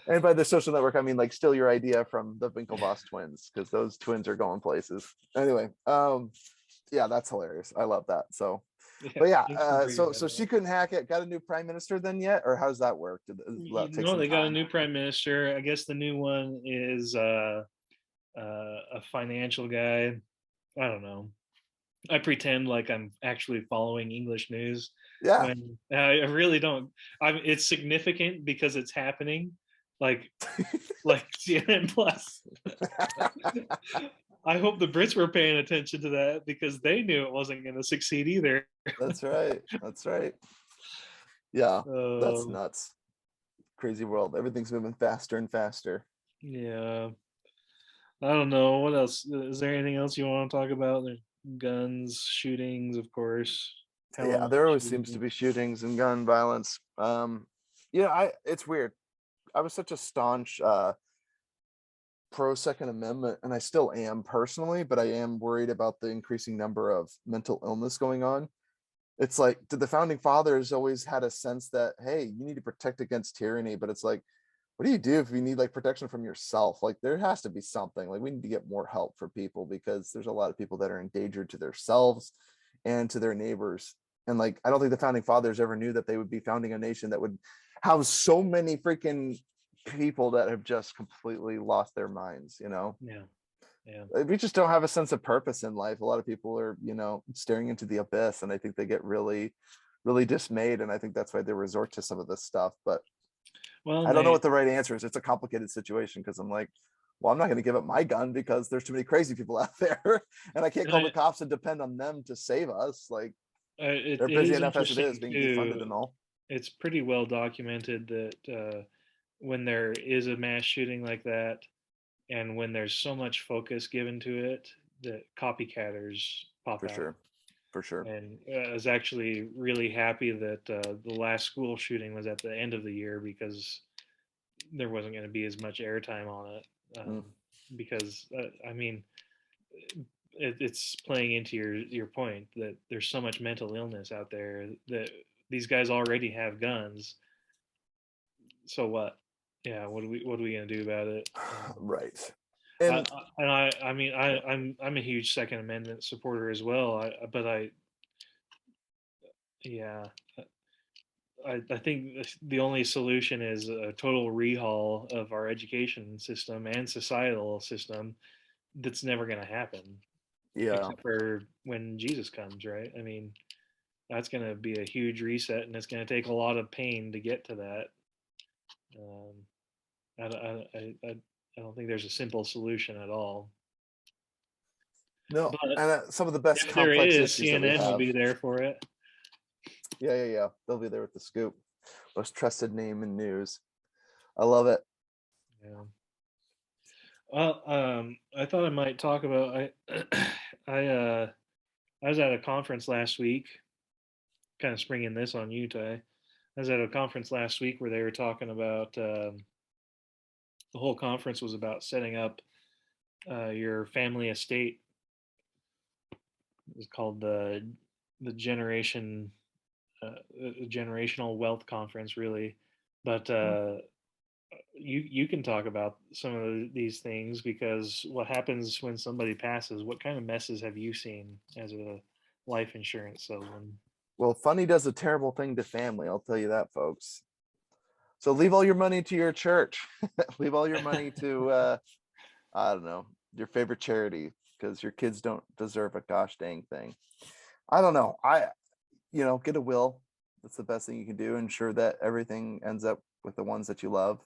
And by the Social Network, I mean like steal your idea from the Winklevoss twins, because those twins are going places. Anyway, yeah, that's hilarious. I love that. So, Yeah, but yeah, thanks for bringing so that she up. couldn't hack it. Got a new prime minister then yet, or how's that work? Does that take No, some they got a time? new prime minister. I guess the new one is a financial guy. I don't know. I pretend like I'm actually following English news Yeah. when I really don't. It's significant because it's happening, like CNN Plus. I hope the Brits were paying attention to that because they knew it wasn't going to succeed either. That's right. That's right. Yeah, that's Uh, nuts. Crazy world. Everything's moving faster and faster. yeah, I don't know what else. Is there anything else you want to talk about? There's guns, shootings, of course. Yeah, Halloween there always seems to shootings. be shootings and gun violence. It's weird. I was such a staunch pro Second Amendment, and I still am personally, but I am worried about the increasing number of mental illness going on. It's like, did the founding fathers always had a sense that, hey, you need to protect against tyranny? But it's like, what do you do if you need like protection from yourself? Like there has to be something. Like we need to get more help for people because there's a lot of people that are endangered to themselves and to their neighbors. And like I don't think the founding fathers ever knew that they would be founding a nation that would have so many freaking people that have just completely lost their minds, Yeah, yeah. we just don't have a sense of purpose in life. A lot of people are, staring into the abyss, and I think they get really, really dismayed. And I think that's why they resort to some of this stuff. But Well, I don't know they what the right answer is. It's a complicated situation because I'm like, well, I'm not going to give up my gun because there's too many crazy people out there, and I can't call the I, cops and depend on them to save us. Like they're it busy is enough as it is, interesting being defunded too. and all. It's pretty well documented that when there is a mass shooting like that, and when there's so much focus given to it, that copycatters pop For out. sure. for sure. and I was actually really happy that the last school shooting was at the end of the year because there wasn't going to be as much airtime on it. Mm, Because I mean, it's playing into your point that there's so much mental illness out there that these guys already have guns. So what? Yeah, what are we gonna do about it? right. I, And and I mean yeah, I'm a huge Second Amendment supporter as well. But I yeah I think the only solution is a total rehaul of our education system and societal system. That's never going to happen, yeah. except for when Jesus comes, right? I mean, that's going to be a huge reset, and it's going to take a lot of pain to get to that. Um, I don't think there's a simple solution at all. No, But and some of the best if there complex is, issues that we CNN will have. be there for it. Yeah. They'll be there with the scoop. Most trusted name in news. I love it. Yeah. Well, I thought I might talk about I I was at a conference last week, kind of springing this on you, Ty. I was at a conference last week where they were talking about the whole conference was about setting up your family estate. It was called the generational wealth conference, really. But Hmm. you can talk about some of these things because what happens when somebody passes? What kind of messes have you seen as a life insurance salesman? Well, funny does a terrible thing to family. I'll tell you that, folks. So leave all your money to your church. Leave all your money to I don't know, your favorite charity, because your kids don't deserve a gosh dang thing. I don't know. Get a will. That's the best thing you can do. Ensure that everything ends up with the ones that you love.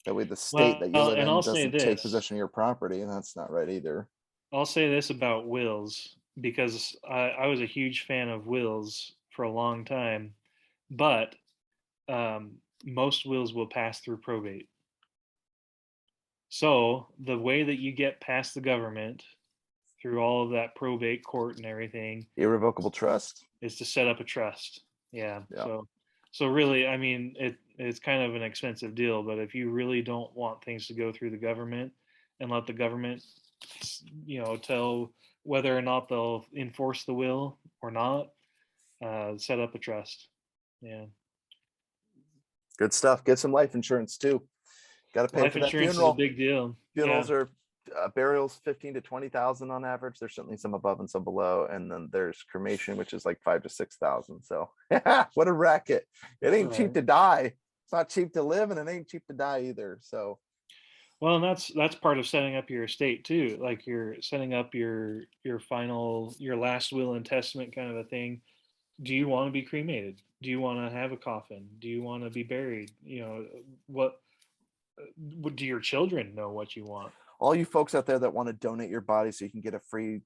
That way the state that you Well, live and in I'll say doesn't take this. possession of your property, and that's not right either. I'll say this about wills because I was a huge fan of wills for a long time, but most wills will pass through probate. So the way that you get past the government through all of that probate court and everything Irrevocable trust. is to set up a trust. Yeah. Yeah. So really, I mean, it's kind of an expensive deal, but if you really don't want things to go through the government and let the government, tell whether or not they'll enforce the will or not, set up a trust. Yeah. Good stuff. Get some life insurance too. Got to pay Life for that insurance is a funeral. big deal. Yeah. Funerals are burials 15 to 20,000 on average. There's certainly some above and some below, and then there's cremation, which is like 5 to 6,000. So what a racket! It ain't cheap Right. to die. It's not cheap to live, and it ain't cheap to die either. So Well, and that's part of setting up your estate too. Like you're setting up your last will and testament kind of a thing. Do you want to be cremated? Do you want to have a coffin? Do you want to be buried? What do your children know what you want? all you folks out there that want to donate your body so you can get a free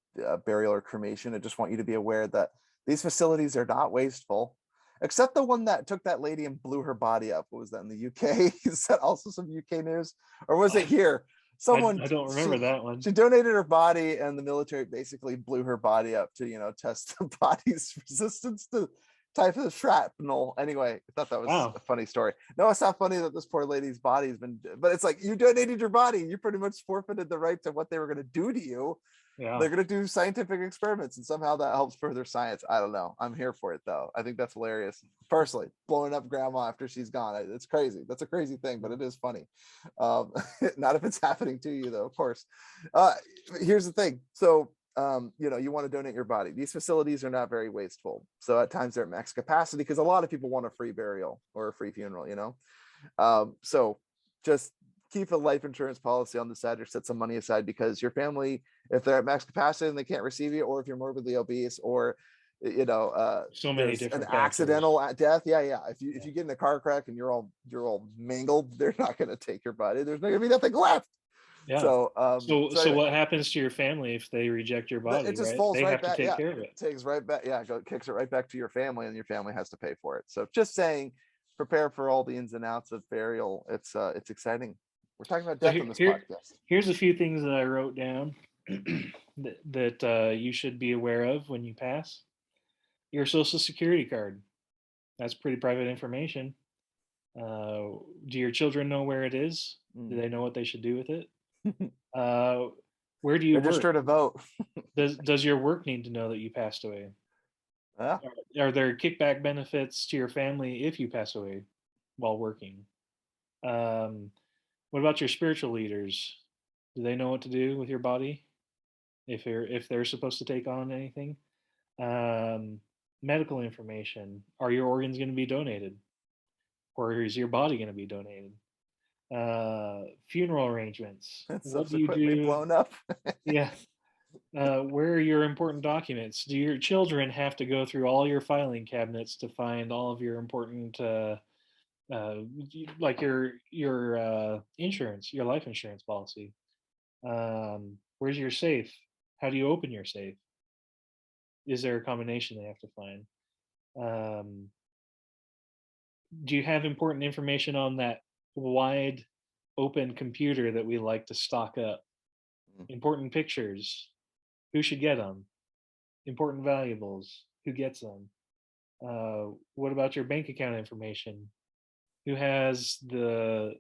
burial or cremation, I just want you to be aware that these facilities are not wasteful, except the one that took that lady and blew her body up. What was that in the UK? Is that also some UK news, or was it I, here? Someone I don't remember that one. she donated her body, and the military basically blew her body up to test the body's resistance to type of shrapnel. Anyway, I thought that was Wow. a funny story. No, it's not funny that this poor lady's body has been, but it's like, you donated your body. You pretty much forfeited the right to what they were going to do to you. Yeah. They're going to do scientific experiments, and somehow that helps further science. I don't know. I'm here for it though. I think that's hilarious. Personally, blowing up grandma after she's gone, it's crazy. That's a crazy thing, but it is funny. Not if it's happening to you though, of course. uh, Here's the thing. So you want to donate your body. These facilities are not very wasteful. So at times they're at max capacity because a lot of people want a free burial or a free funeral. So just keep a life insurance policy on the side or set some money aside, because your family, if they're at max capacity and they can't receive you, or if you're morbidly obese, or So many there's an different factors. accidental death. Yeah. If you Yeah. get in a car crack and you're all mangled, they're not going to take your body. There's not going to be nothing left. Yeah. So So so so anyway, what happens to your family if they reject your it body, just right? falls They right have to back. take Yeah, care of it. takes right back. Yeah, kicks it right back to your family, and your family has to pay for it. So just saying, prepare for all the ins and outs of burial. It's exciting. We're talking about So death on this here podcast. here's a few things that I wrote down that you should be aware of when you pass. Your social security card. That's pretty private information. Do your children know where it is? Do Mm. they know what they should do with it? Uh, where do you work? Register to vote. Does your work need to know that you passed away? Yeah. Are there kickback benefits to your family if you pass away while working? Um, what about your spiritual leaders? Do they know what to do with your body if they're supposed to take on anything? Um, Medical information. Are your organs going to be donated, or is your body going to be donated? Funeral arrangements. And What do you subsequently do? blown up. Yeah. Where are your important documents? Do your children have to go through all your filing cabinets to find all of your important, like your insurance, your life insurance policy? Where's your safe? How do you open your safe? Is there a combination they have to find? Um, do you have important information on that wide open computer that we like to stock up? Mm. Important pictures. Who should get them? Important valuables. Who gets them? What about your bank account information? Who has the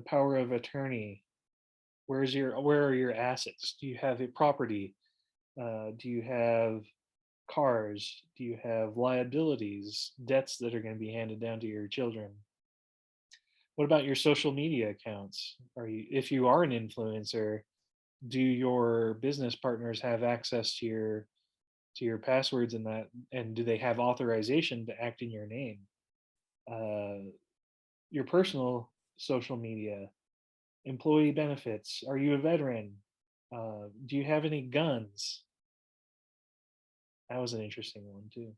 power of attorney? Where are your assets? Do you have a property? Do you have cars? Do you have liabilities, debts that are going to be handed down to your children? What about your social media accounts? If you are an influencer, do your business partners have access to your passwords and that, and do they have authorization to act in your name? Uh, your personal social media, employee benefits. Are you a veteran? Do you have any guns? That was an interesting one too.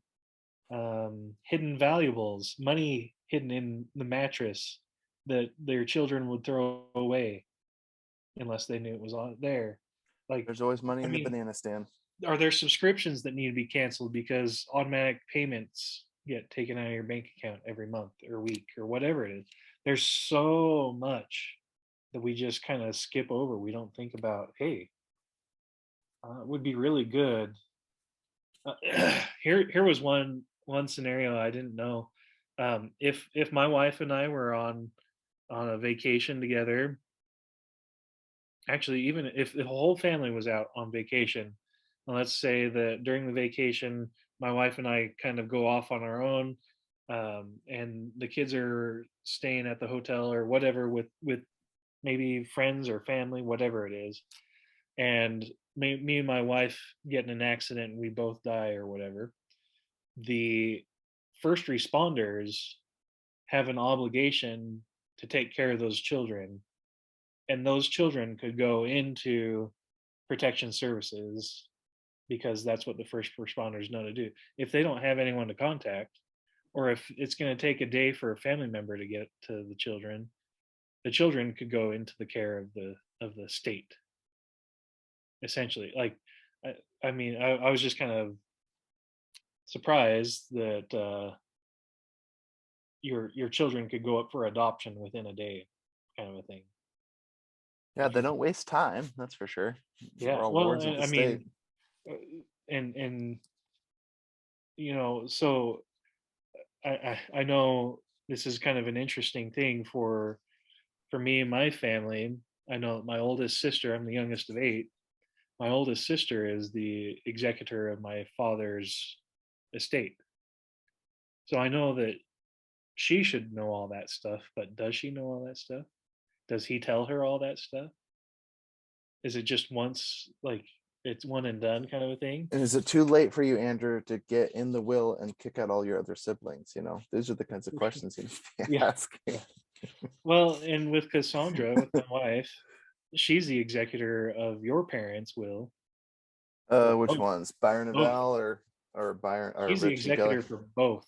Hidden valuables, money hidden in the mattress that their children would throw away unless they knew it was on there. Like, There's always money I in the mean, banana stand. are there subscriptions that need to be canceled because automatic payments get taken out of your bank account every month or week or whatever it is? There's so much that we just kind of skip over. We don't think about, hey, it would be really good. Here was one scenario I didn't know. If my wife and I were on a vacation together, actually, even if the whole family was out on vacation, and let's say that during the vacation, my wife and I kind of go off on our own, and the kids are staying at the hotel or whatever with maybe friends or family, whatever it is, and me and my wife get in an accident and we both die or whatever. The first responders have an obligation to take care of those children, and those children could go into protection services because that's what the first responders know to do. If they don't have anyone to contact, or if it's going to take a day for a family member to get to the children could go into the care of the state, essentially. Like, I mean, I was just kind of surprised that your children could go up for adoption within a day, kind of a thing. Yeah, they don't waste time, that's for sure. Yeah, We're all well, wards of the I state. mean, and so I know this is kind of an interesting thing for me and my family. I know my oldest sister, I'm the youngest of eight. My oldest sister is the executor of my father's estate. So I know that she should know all that stuff, but does she know all that stuff? Does he tell her all that stuff? Is it just once, like it's one and done kind of a thing? And is it too late for you, Andrew, to get in the will and kick out all your other siblings? These are the kinds of questions you need to be Yeah. asking. Yeah. Well, and with Cassandra, with my wife, she's the executor of your parents' will, or Which both. ones? Byron and Both. Val or Byron or She's the Rich and Kelly? executor for both.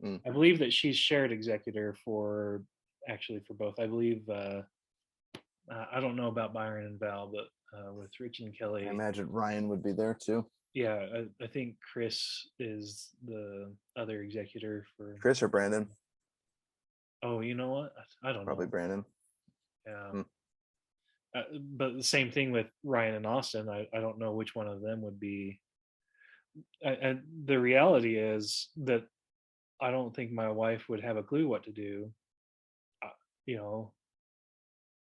Mm. I believe that she's shared executor for actually for both. I believe I don't know about Byron and Val, but with Rich and I Kelly, imagine Ryan would be there too. yeah, I think Chris is the other executor for. Chris or Brandon? Oh, you know what? I don't Probably know. Brandon. Yeah. Mm. But the same thing with Ryan and Austin. I don't know which one of them would be. and the reality is that I don't think my wife would have a clue what to do. uh, you know,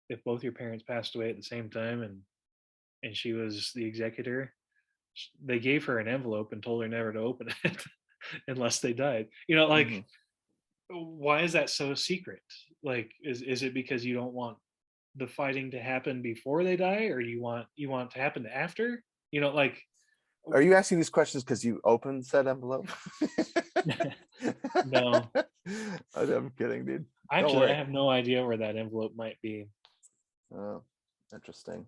if both your parents passed away at the same time, and she was the executor, they gave her an envelope and told her never to open it unless they died. Like, Mhm. why is that so secret? Like, is it because you don't want the fighting to happen before they die, or you want it to happen after? Like, Are you asking these questions because you opened said envelope? no. I'm kidding, dude. Don't Actually, I worry. have no idea where that envelope might be. Oh, interesting.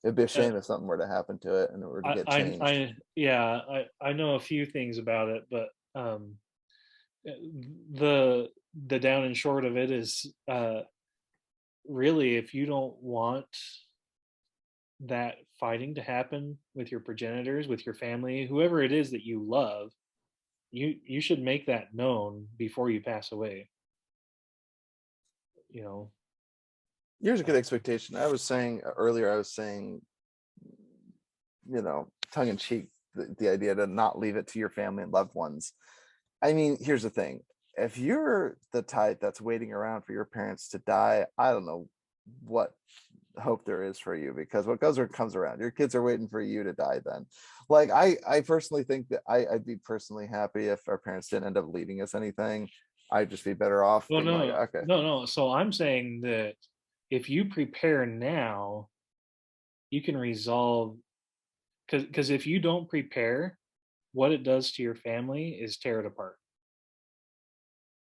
It'd be a Uh, shame if something were to happen to it and it were to get changed. yeah, I know a few things about it, but uh, the down and short of it is, really, if you don't want that fighting to happen with your progenitors, with your family, whoever it is that you love, you should make that known before you pass away. You know, Here's a good uh, expectation. I was saying earlier, I was saying, tongue in cheek, the idea to not leave it to your family and loved ones. I mean, here's the thing. If you're the type that's waiting around for your parents to die, I don't know what hope there is for you, because what goes or comes around. Your kids are waiting for you to die then. Like I personally think that I'd be personally happy if our parents didn't end up leaving us anything. I'd just be better off well, being like, no, okay, no, no. So I'm saying that if you prepare now, you can resolve, because if you don't prepare, what it does to your family is tear it apart.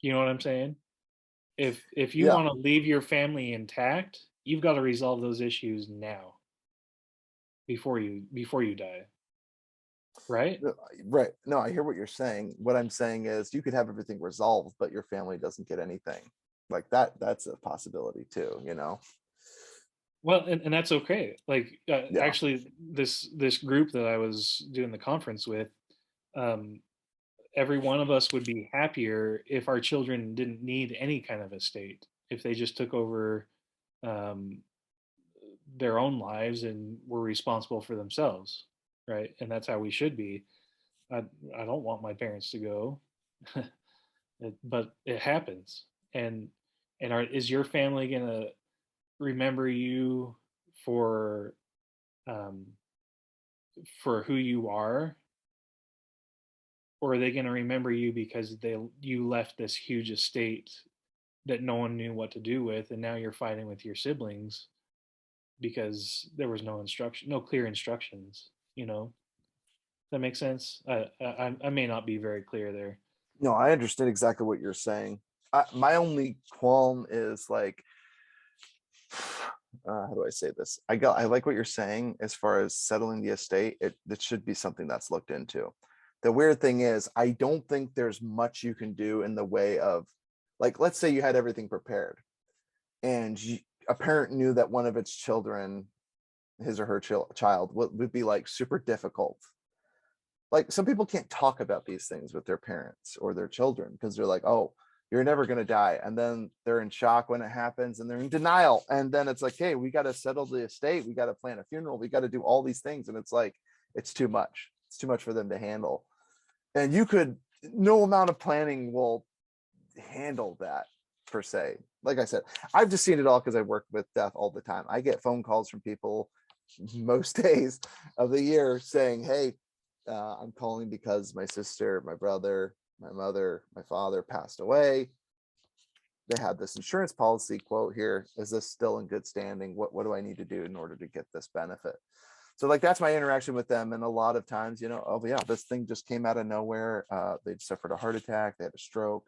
You know what I'm saying? If you yeah, want to leave your family intact, you've got to resolve those issues now before you die, right? no, right. No, I hear what you're saying. What I'm saying is you could have everything resolved, but your family doesn't get anything. Like that's a possibility too. Well, and that's okay. Like, Yeah. actually, this group that I was doing the conference with, um, every one of us would be happier if our children didn't need any kind of estate, if they just took over, um, their own lives and were responsible for themselves, right? And that's how we should be. I I don't want my parents to go, but it happens. And is your family gonna remember you for, um, for who you are, or are they gonna remember you because you left this huge estate that no one knew what to do with, and now you're fighting with your siblings because there was no clear instructions. That makes sense. I may not be very clear there. No, I understand exactly what you're saying. My only qualm is like, how do I say this? I like what you're saying as far as settling the estate. It should be something that's looked into. The weird thing is, I don't think there's much you can do in the way of, like, let's say you had everything prepared and a parent knew that one of its children, his or her child, would be like super difficult. Like some people can't talk about these things with their parents or their children because they're like, oh, you're never going to die, and then they're in shock when it happens and they're in denial, and then it's like, hey, we got to settle the estate, we got to plan a funeral, we got to do all these things, and it's like, it's too much for them to handle. And you could, no amount of planning will handle that per se. Like I said, I've just seen it all because I work with death all the time. I get phone calls from people most days of the year saying, hey, I'm calling because my sister, my brother, my mother, my father passed away. They had this insurance policy quote here. Is this still in good standing? What do I need to do in order to get this benefit? So like that's my interaction with them. And a lot of times, oh yeah, this thing just came out of nowhere. They suffered a heart attack, they had a stroke,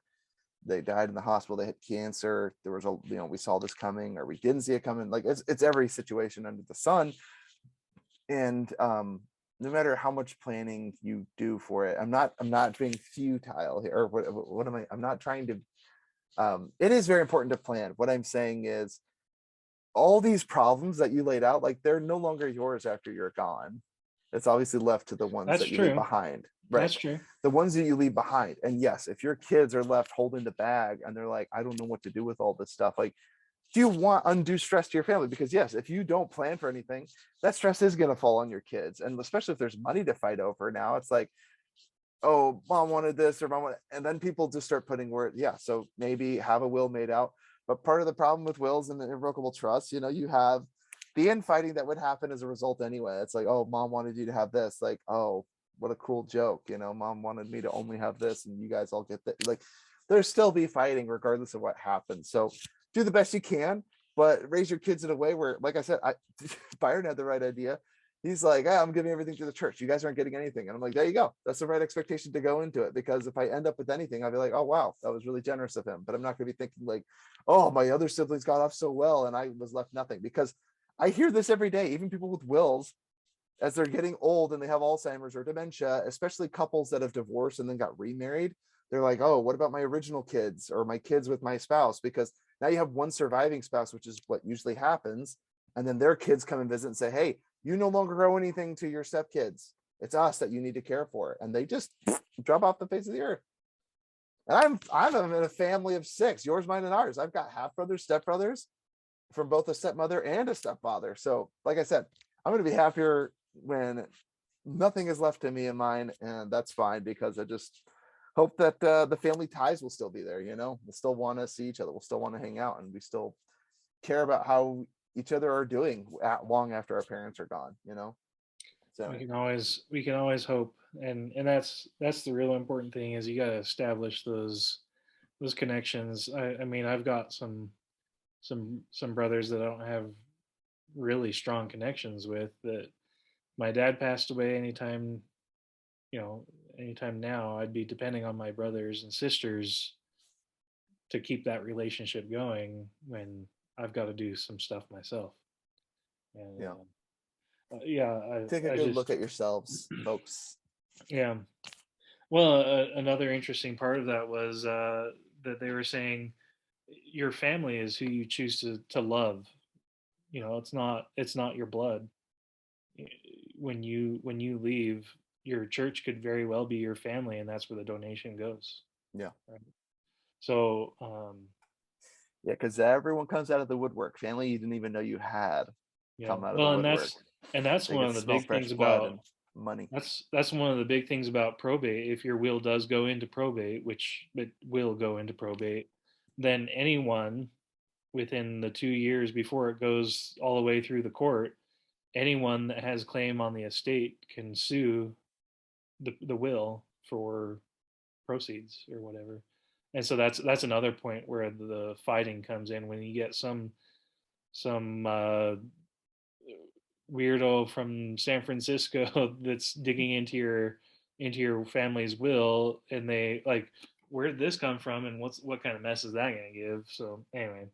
they died in the hospital, they had cancer. There was we saw this coming or we didn't see it coming. Like it's every situation under the sun. And no matter how much planning you do for it, I'm not being futile here, or what am I? I'm not trying to. It is very important to plan. What I'm saying is, all these problems that you laid out, like they're no longer yours after you're gone. It's obviously left to the ones That's that you leave true. behind, right? That's true. The ones that you leave behind. And yes, if your kids are left holding the bag and they're like, I don't know what to do with all this stuff, like do you want undue stress to your family? Because yes, if you don't plan for anything, that stress is going to fall on your kids. And especially if there's money to fight over now, it's like, oh, mom wanted this or mom wanted, and then people just start putting word, yeah. So maybe have a will made out. But part of the problem with wills and the irrevocable trust, you have the infighting that would happen as a result anyway. It's like, oh, mom wanted you to have this. Like, oh, what a cool joke. Mom wanted me to only have this and you guys all get that. Like, there's still be fighting regardless of what happens. So do the best you can, but raise your kids in a way where, like I said, Byron had the right idea. He's like, I'm giving everything to the church. You guys aren't getting anything. And I'm like, there you go. That's the right expectation to go into it. Because if I end up with anything, I'll be like, oh, wow, that was really generous of him. But I'm not going to be thinking like, oh, my other siblings got off so well and I was left nothing. Because I hear this every day, even people with wills, as they're getting old and they have Alzheimer's or dementia, especially couples that have divorced and then got remarried. They're like, oh, what about my original kids or my kids with my spouse? Because now you have one surviving spouse, which is what usually happens. And then their kids come and visit and say, hey, you no longer owe anything to your stepkids. It's us that you need to care for. And they just drop off the face of the earth. And I'm in a family of 6, yours, mine, and ours. I've got half brothers, stepbrothers from both a stepmother and a stepfather. So like I said, I'm going to be happier when nothing is left to me and mine. And that's fine, because I just hope that the family ties will still be there. We'll still want to see each other. We'll still want to hang out, and we still care about how each other are doing long after our parents are gone. So we can always hope, and that's the real important thing, is you got to establish those connections. I mean, I've got some brothers that I don't have really strong connections with, that my dad passed away. Anytime now, I'd be depending on my brothers and sisters to keep that relationship going when I've got to do some stuff myself. And yeah, yeah, take a I good just look at yourselves, folks. yeah. Well, another interesting part of that was that they were saying your family is who you choose to love. It's not your blood. When you leave, your church could very well be your family, and that's where the donation goes. Yeah, Right? So yeah, because everyone comes out of the woodwork. Family you didn't even know you had yeah, come out of the well, and woodwork. that's They one can of the smell big fresh things blood about and money. that's one of the big things about probate. If your will does go into probate, which it will go into probate, then anyone within the 2 years before it goes all the way through the court, anyone that has claim on the estate can sue the will for proceeds or whatever. And so that's another point where the fighting comes in, when you get some weirdo from San Francisco that's digging into your family's will, and they like, where did this come from, and what kind of mess is that going to give? So anyway,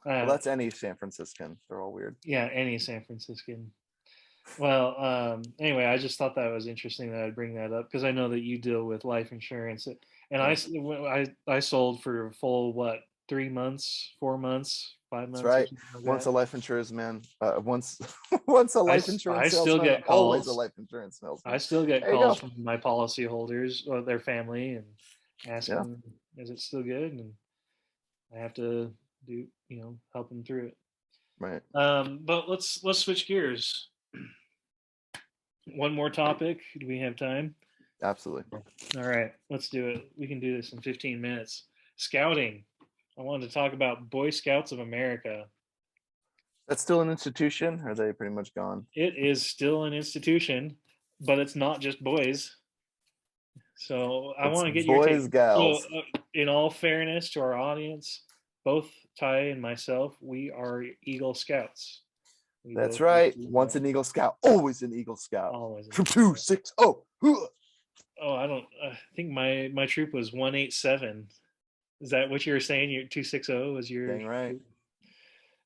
Well, uh, that's any San Franciscan. They're all weird. yeah, any San Franciscan. Well, anyway, I just thought that was interesting that I'd bring that up, because I know that you deal with life insurance, and Yeah, I sold for a full, what, 3 months, 4 months, five that's months, or right. something like Once that. a life insurance man, once once a life I insurance still salesman, get always a calls. life insurance I salesman. still get There you go. calls from my policyholders or their family, and Yeah, asking, is it still good? And I have to help them through it. right. But let's switch gears. One more topic. Do we have time? Absolutely. All right, let's do it. We can do this in 15 minutes. Scouting. I wanted to talk about Boy Scouts of America. That's still an institution, or are they pretty much gone? It is still an institution, but it's not just boys. So I It's want to get your take. boys, So, gals. in all fairness to our audience, both Ty and myself, we are Eagle Scouts. We That's both right. Once an Eagle Scout, always an Eagle Scout. always an From Eagle Scout. 260. Oh, I don't. I think my troop was 187. Is that what you were saying? Your 260 was your Dang right.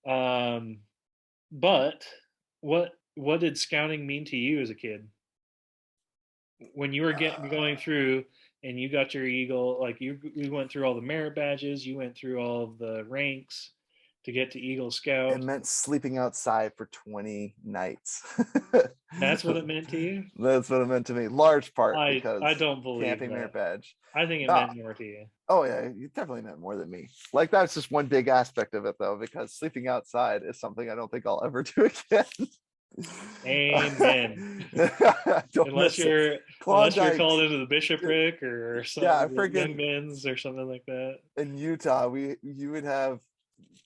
troop? Um, but what did scouting mean to you as a kid? When you were going through and you got your eagle, like, we went through all the merit badges, you went through all of the ranks. to get to Eagle Scout. It meant sleeping outside for 20 nights. That's what it meant to you? That's what it meant to me. Large part I because don't believe camping merit that. badge. I think it No. meant more to you. Oh yeah, you definitely meant more than me. Like that's just one big aspect of it though, because sleeping outside is something I don't think I'll ever do again. Amen. Don't unless miss it. you're Klondike. called into the bishopric or Yeah, I something, young freaking men's or something like that. in Utah, you would have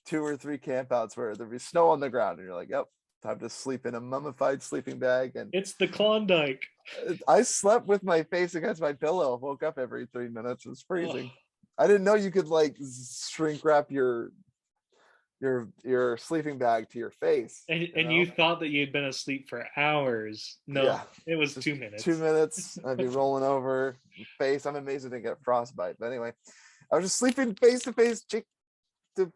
2 or 3 campouts where there'd be snow on the ground, and you're like, "Yep, time to sleep in a mummified sleeping bag." And It's the Klondike. I slept with my face against my pillow. Woke up every 3 minutes. It was freezing. Oh, I didn't know you could like shrink wrap your sleeping bag to your face. and you thought that you'd been asleep for hours. No, Yeah, it was just 2 minutes. 2 minutes. I'd be rolling over face. I'm amazed I didn't get frostbite. But anyway, I was just sleeping face to face, cheek to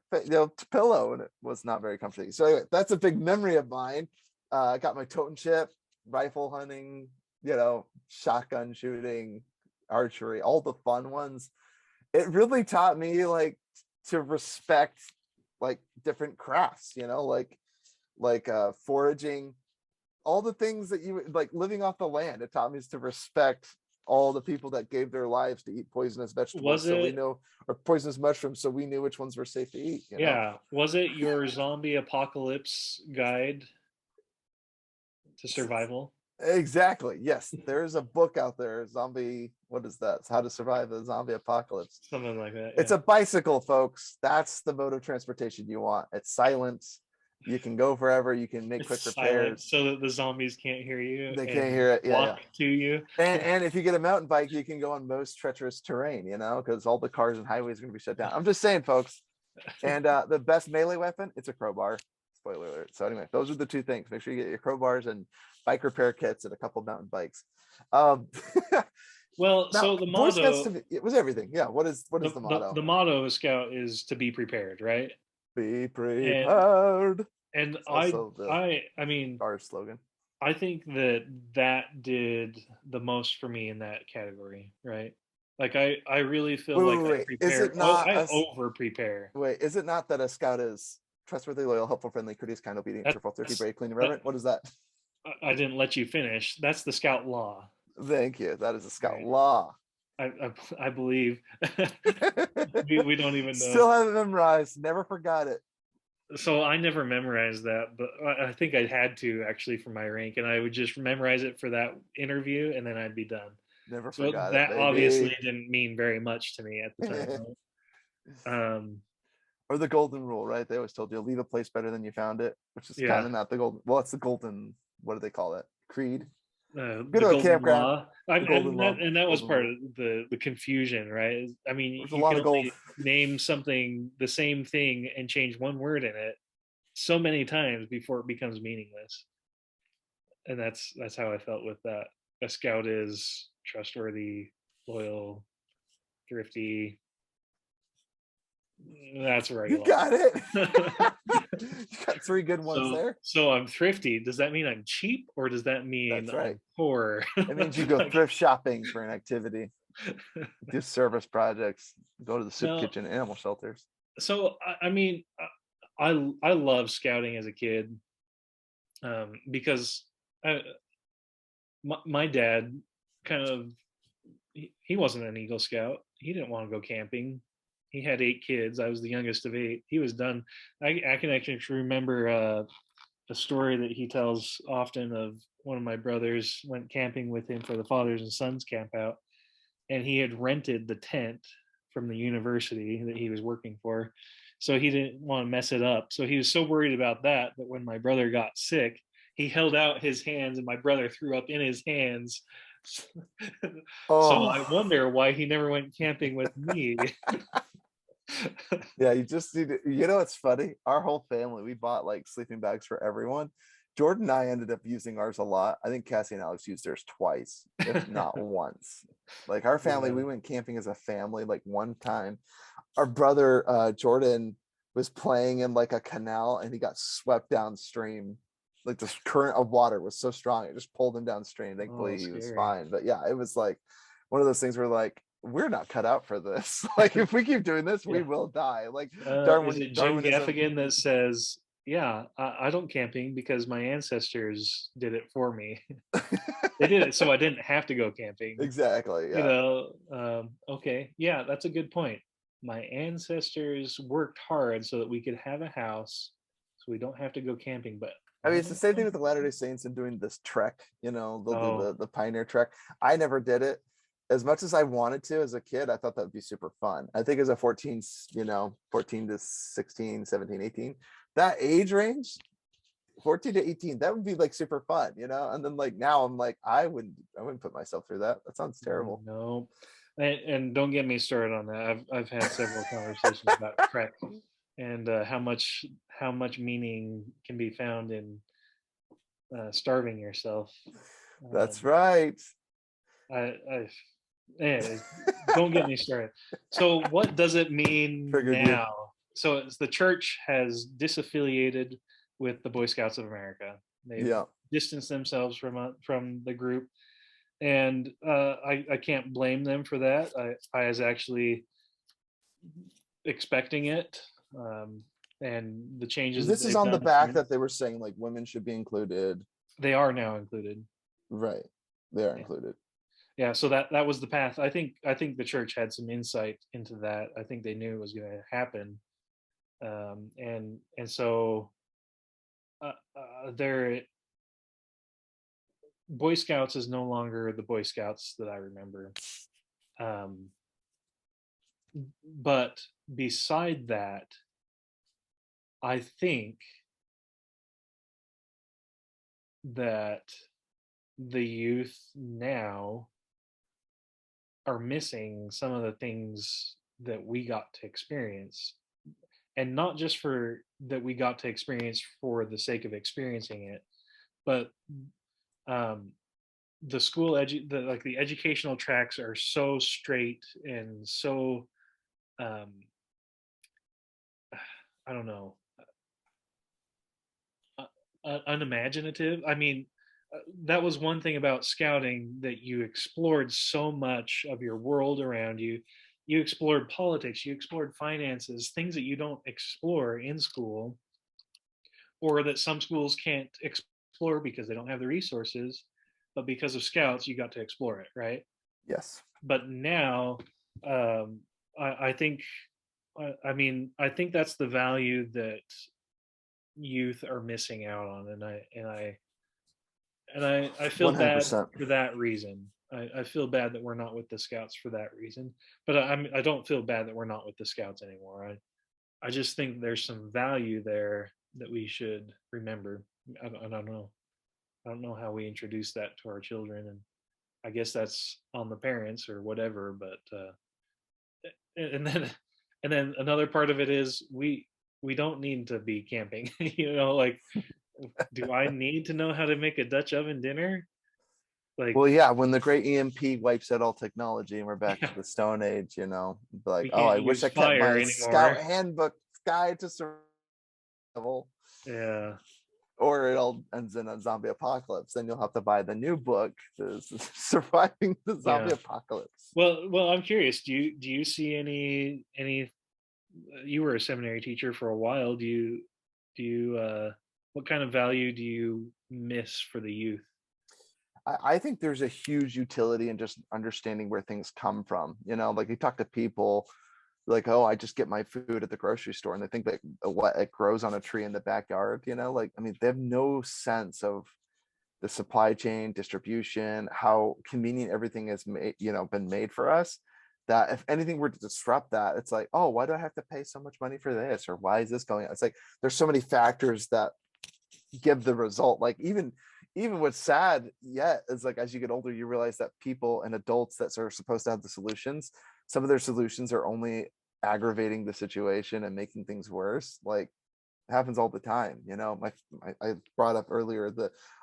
pillow, and it was not very comfortable. So anyway, that's a big memory of mine. I got my totem chip, rifle hunting, shotgun shooting, archery, all the fun ones. It really taught me like to respect like different crafts, like foraging, all the things that you like living off the land. It taught me to respect all the people that gave their lives to eat poisonous vegetables, so we know, or poisonous mushrooms, so we knew which ones were safe to eat. Yeah. Was it your zombie apocalypse guide to survival? Exactly. Yes, there's a book out there, zombie. What is that? It's How to Survive the Zombie Apocalypse. Something like that. It's a bicycle, folks. That's the mode of transportation you want. It's silent. You can go forever. You can make quick repairs so that the zombies can't hear you. They can't hear it. Yeah, walk to you. And if you get a mountain bike, you can go on most treacherous terrain. Because all the cars and highways are going to be shut down. I'm just saying, folks. And the best melee weapon, it's a crowbar. Spoiler alert. So anyway, those are the 2 things. Make sure you get your crowbars and bike repair kits and a couple mountain bikes. Well, now, so the Boy motto, Scouts, it was everything. Yeah. What is the motto? The motto of Scout is to be prepared, right? Be prepared. And I mean, our slogan. I think that did the most for me in that category, right? Like I really feel wait. Is it not? I over prepare. Wait, is it not that a Scout is trustworthy, loyal, helpful, friendly, courteous, kind, obedient, cheerful, thrifty, brave, clean, and reverent? What is that? I didn't let you finish. That's the Scout law. Thank you. That is a Scout law. I believe. we don't even know. Still haven't memorized. Never forgot it. So I never memorized that, but I think I had to actually for my rank, and I would just memorize it for that interview, and then I'd be done. Never forgot that it, obviously didn't mean very much to me at the time. Right? Or the golden rule, right? They always told you leave a place better than you found it, which is kind of not the golden. Well, it's the golden. What do they call it? Creed. Good old campground. And that was part of the confusion, right? I mean, there's a lot of gold. Name something the same thing and change one word in it so many times before it becomes meaningless. And that's how I felt with that. A Scout is trustworthy, loyal, thrifty. That's right. You got it. You got 3 good ones there. So I'm thrifty. Does that mean I'm cheap, or does that mean that's right. I'm poor? It means you go thrift shopping for an activity, do service projects, go to the soup kitchen, animal shelters. So I mean, I love scouting as a kid, because my dad kind of he wasn't an Eagle Scout. He didn't want to go camping. He had 8 kids. I was the youngest of 8. He was done. I can actually remember a story that he tells often of one of my brothers went camping with him for the fathers and sons camp out, and he had rented the tent from the university that he was working for, so he didn't want to mess it up. So he was so worried about that when my brother got sick, he held out his hands and my brother threw up in his hands. So I wonder why he never went camping with me. Yeah, you just need to, it's funny, our whole family, we bought like sleeping bags for everyone. Jordan and I ended up using ours a lot. I think Cassie and Alex used theirs twice, if not once. Like our family, we went camping as a family like one time. Our brother Jordan was playing in like a canal and he got swept downstream. Like the current of water was so strong, it just pulled him downstream. Thankfully he was fine. But yeah, it was like one of those things where like we're not cut out for this. Like if we keep doing this, we Yeah. will die. Like Is it Jim Darwinism. Gaffigan that says, "Yeah, I don't camping because my ancestors did it for me. They did it so I didn't have to go camping." Exactly. You Yeah. know, okay, yeah, that's a good point. My ancestors worked hard so that we could have a house, so we don't have to go camping. But I I mean, it's the don't same thing want with the Latter-day Saints and doing this trek, they'll do Oh, the Pioneer Trek. I never did it. As much as I wanted to as a kid, I thought that would be super fun. I think as a 14, 14 to 16, 17, 18, that age range, 14 to 18, that would be like super fun, And then like now I'm like, I wouldn't put myself through that. That sounds terrible. no. And don't get me started on that. I've had several conversations about trek and how much meaning can be found in starving yourself. That's Um, right. I anyways, don't get me started. So what does it mean Triggered you. now? So it's the church has disaffiliated with the Boy Scouts of America. They've Yeah. distanced themselves from the group, and I can't blame them for that. I was actually expecting it, and the changes that This is they've on the done back since, that they were saying like women should be included. they are now included. Right. They are Yeah. included. Yeah, so that was the path. I think the church had some insight into that. I think they knew it was going to happen, and so their Boy Scouts is no longer the Boy Scouts that I remember. Um, but beside that, I think that the youth now are missing some of the things that we got to experience, and not just for that we got to experience for the sake of experiencing it, but um, the like the educational tracks are so straight and so um, I don't know, unimaginative. I mean, that was one thing about scouting, that you explored so much of your world around you. You explored politics, you explored finances, things that you don't explore in school, or that some schools can't explore because they don't have the resources. But because of scouts, you got to explore it, right? Yes. But now, um, I think, I mean, I think that's the value that youth are missing out on, and I feel bad 100%. for that reason. I feel bad that we're not with the scouts for that reason, but I don't feel bad that we're not with the scouts anymore. I just think there's some value there that we should remember. I don't know. I don't know how we introduce that to our children, and I guess that's on the parents or whatever. But and then and then another part of it is we don't need to be camping. Like, do I need to know how to make a Dutch oven dinner? Like, Well, yeah, when the great EMP wipes out all technology and we're back yeah, to the Stone Age, like, we oh, can't I wish use I kept fire my anymore. scout handbook guide to survival, Yeah, or it all ends in a zombie apocalypse. Then you'll have to buy the new book, Surviving the Zombie yeah. Apocalypse. Well, I'm curious. Do you see any? You were a seminary teacher for a while. Do you what kind of value do you miss for the youth? I think there's a huge utility in just understanding where things come from. Like you talk to people like, oh, I just get my food at the grocery store, and they think that what it grows on a tree in the backyard. Like, I mean, they have no sense of the supply chain, distribution, how convenient everything has made, been made for us. That if anything were to disrupt that, it's like, oh, why do I have to pay so much money for this, or why is this going on? It's like there's so many factors that give the result. Like even what's sad yet is like as you get older, you realize that people and adults that are supposed to have the solutions, some of their solutions are only aggravating the situation and making things worse. Like it happens all the time. I brought up earlier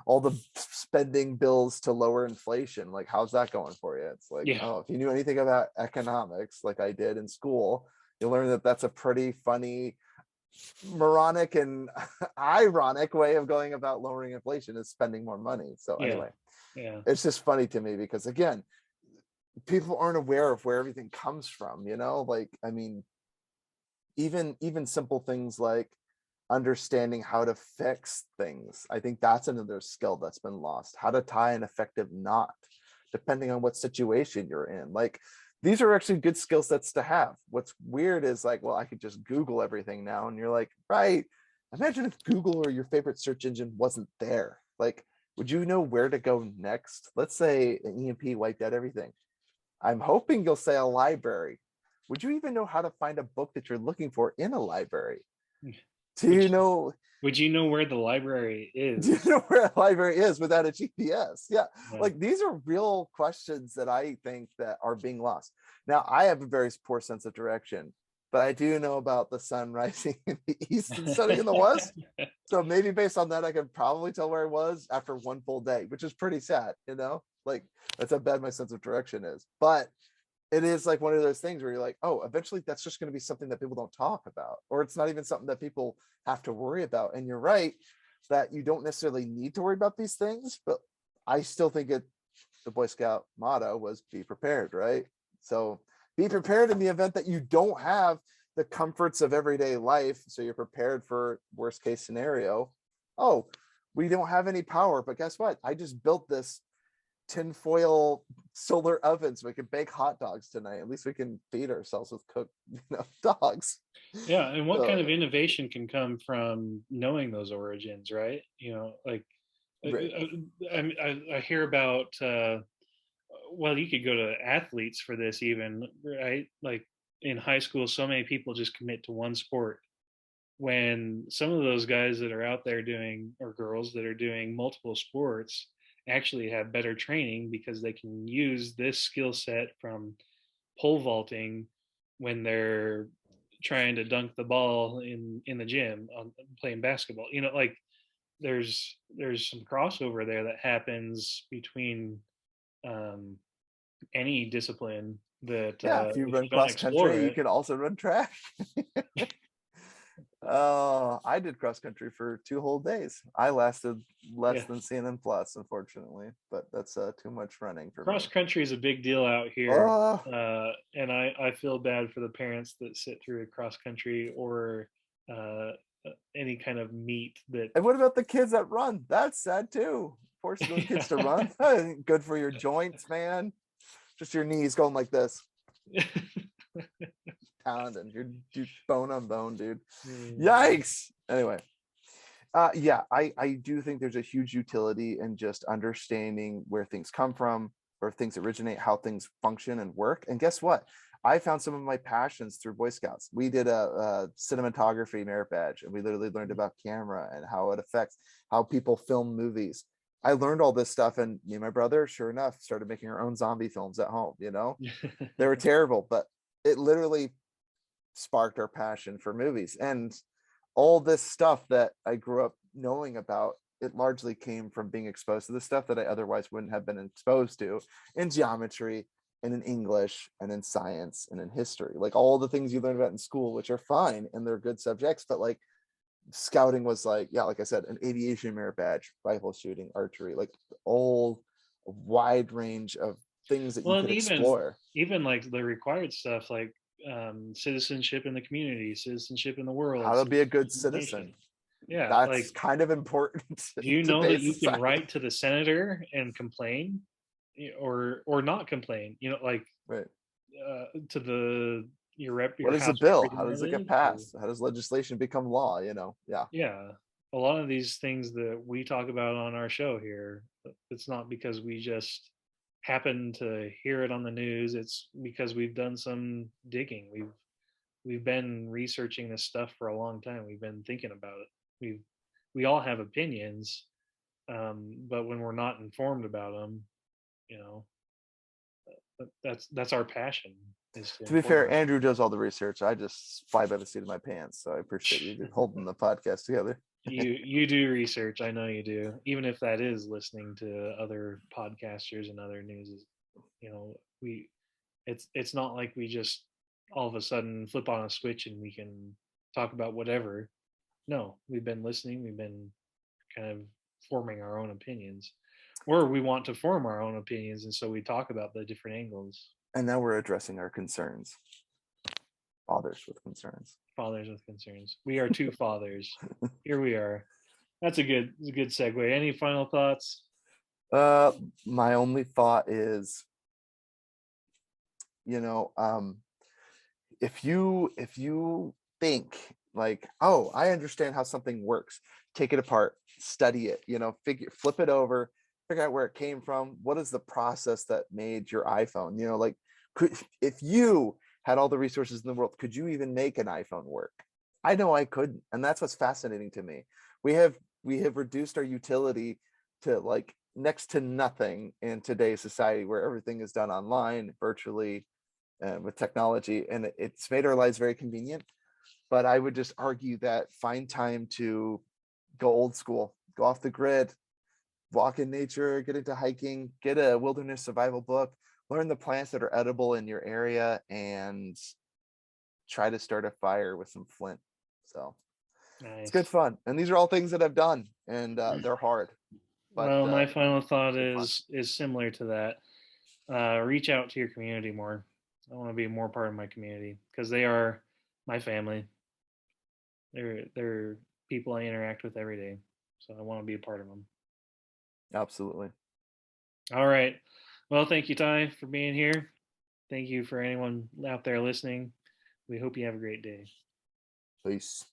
all the spending bills to lower inflation. Like, how's that going for you? It's like, Yeah, oh, if you knew anything about economics, like I did in school, you'll learn that that's a pretty funny, moronic, and ironic way of going about lowering inflation is spending more money. So yeah, anyway, yeah, it's just funny to me because again, people aren't aware of where everything comes from, you know? Like, I mean, even simple things like understanding how to fix things. I think that's another skill that's been lost. How to tie an effective knot, depending on what situation you're in. Like, these are actually good skill sets to have. What's weird is like, well, I could just Google everything now, and you're like, right. Imagine if Google or your favorite search engine wasn't there. Like, would you know where to go next? Let's say an EMP wiped out everything. I'm hoping you'll say a library. Would you even know how to find a book that you're looking for in a library? Do Would you you, know would you know where the library do you is? know where a library is without a GPS? Yeah. Yeah. Like, these are real questions that I think that are being lost. Now, I have a very poor sense of direction, but I do know about the sun rising in the east and setting in the west. So maybe based on that, I could probably tell where I was after one full day, which is pretty sad, you know? Like, that's how bad my sense of direction is. But it is like one of those things where you're like, oh, eventually that's just going to be something that people don't talk about, or it's not even something that people have to worry about. And you're right that you don't necessarily need to worry about these things, but I still think the Boy Scout motto was be prepared, right? So be prepared in the event that you don't have the comforts of everyday life. So you're prepared for worst case scenario. Oh, we don't have any power, but guess what? I just built this tinfoil solar oven so we can bake hot dogs tonight. At least we can feed ourselves with cooked, dogs. Yeah, and what kind So, of innovation can come from knowing those origins, right? Like right, I hear about well, you could go to athletes for this even, right? Like in high school, so many people just commit to one sport when some of those guys that are out there doing, or girls that are doing multiple sports, actually have better training because they can use this skill set from pole vaulting when they're trying to dunk the ball in the gym on playing basketball. Like there's some crossover there that happens between um, any discipline that yeah, if you if run you don't cross explore country, you it. can also run track. Oh, I did cross country for 2 whole days. I lasted less Yeah, than CNN plus, unfortunately, but that's too much running for me. cross country is a big deal out here, Oh, and I feel bad for the parents that sit through a cross country or uh, any kind of meet that. and what about the kids that run? That's sad too. Forcing those kids to run. Good for your joints, man. Just your knees going like this, pounding. You're bone on bone, dude. Mm. Yikes. Anyway, yeah, I do think there's a huge utility in just understanding where things come from, where things originate, how things function and work. And guess what? I found some of my passions through Boy Scouts. We did a cinematography merit badge, and we literally learned about camera and how it affects how people film movies. I learned all this stuff, and me and my brother, sure enough, started making our own zombie films at home. They were terrible, but it literally sparked our passion for movies. And all this stuff that I grew up knowing about, it largely came from being exposed to the stuff that I otherwise wouldn't have been exposed to in geometry and in English and in science and in history. Like, all the things you learn about in school, which are fine and they're good subjects, but like scouting was like, yeah, like I said, an aviation merit badge, rifle shooting, archery, like all wide range of things that you Well, and could explore. even like the required stuff like citizenship in the community, citizenship in the world, How to be a citizenship good in the nation. citizen. Yeah, That's like kind of important do you to know that today's you can society. write to the senator and complain, or not complain? Like Right. to the your What is a house bill? How does it get representative. passed? How does legislation become law? Yeah. Yeah, a lot of these things that we talk about on our show here, it's not because we just happen to hear it on the news. It's because we've done some digging. We've been researching this stuff for a long time. We've been thinking about it. We all have opinions, but when we're not informed about them, you know, that's our passion, is to To be inform fair, ourselves. Andrew does all the research. I just fly by the seat of my pants. So I appreciate you holding the podcast together. You do research, I know you do, even if that is listening to other podcasters and other news. We it's not like we just all of a sudden flip on a switch and we can talk about whatever. No, we've been listening, we've been kind of forming our own opinions. or we want to form our own opinions, and so we talk about the different angles. And now we're addressing our concerns. Fathers with concerns. Fathers with concerns. We are two fathers. Here we are. That's a good segue. Any final thoughts? My only thought is, if you think like, oh, I understand how something works, take it apart, study it, flip it over, figure out where it came from. What is the process that made your iPhone? Like, if you had all the resources in the world, could you even make an iPhone work? I know I couldn't, and that's what's fascinating to me. We have reduced our utility to like next to nothing in today's society, where everything is done online, virtually, with technology, and it's made our lives very convenient. But I would just argue that find time to go old school, go off the grid, walk in nature, get into hiking, get a wilderness survival book, learn the plants that are edible in your area, and try to start a fire with some flint. So it's good Nice. fun. And these are all things that I've done, and they're hard. But Well, my final thought good fun. is similar to that. Reach out to your community more. I want to be more part of my community because they are my family. They're people I interact with every day, so I want to be a part of them. Absolutely. All right. Well, thank you, Ty, for being here. Thank you for anyone out there listening. We hope you have a great day. Peace.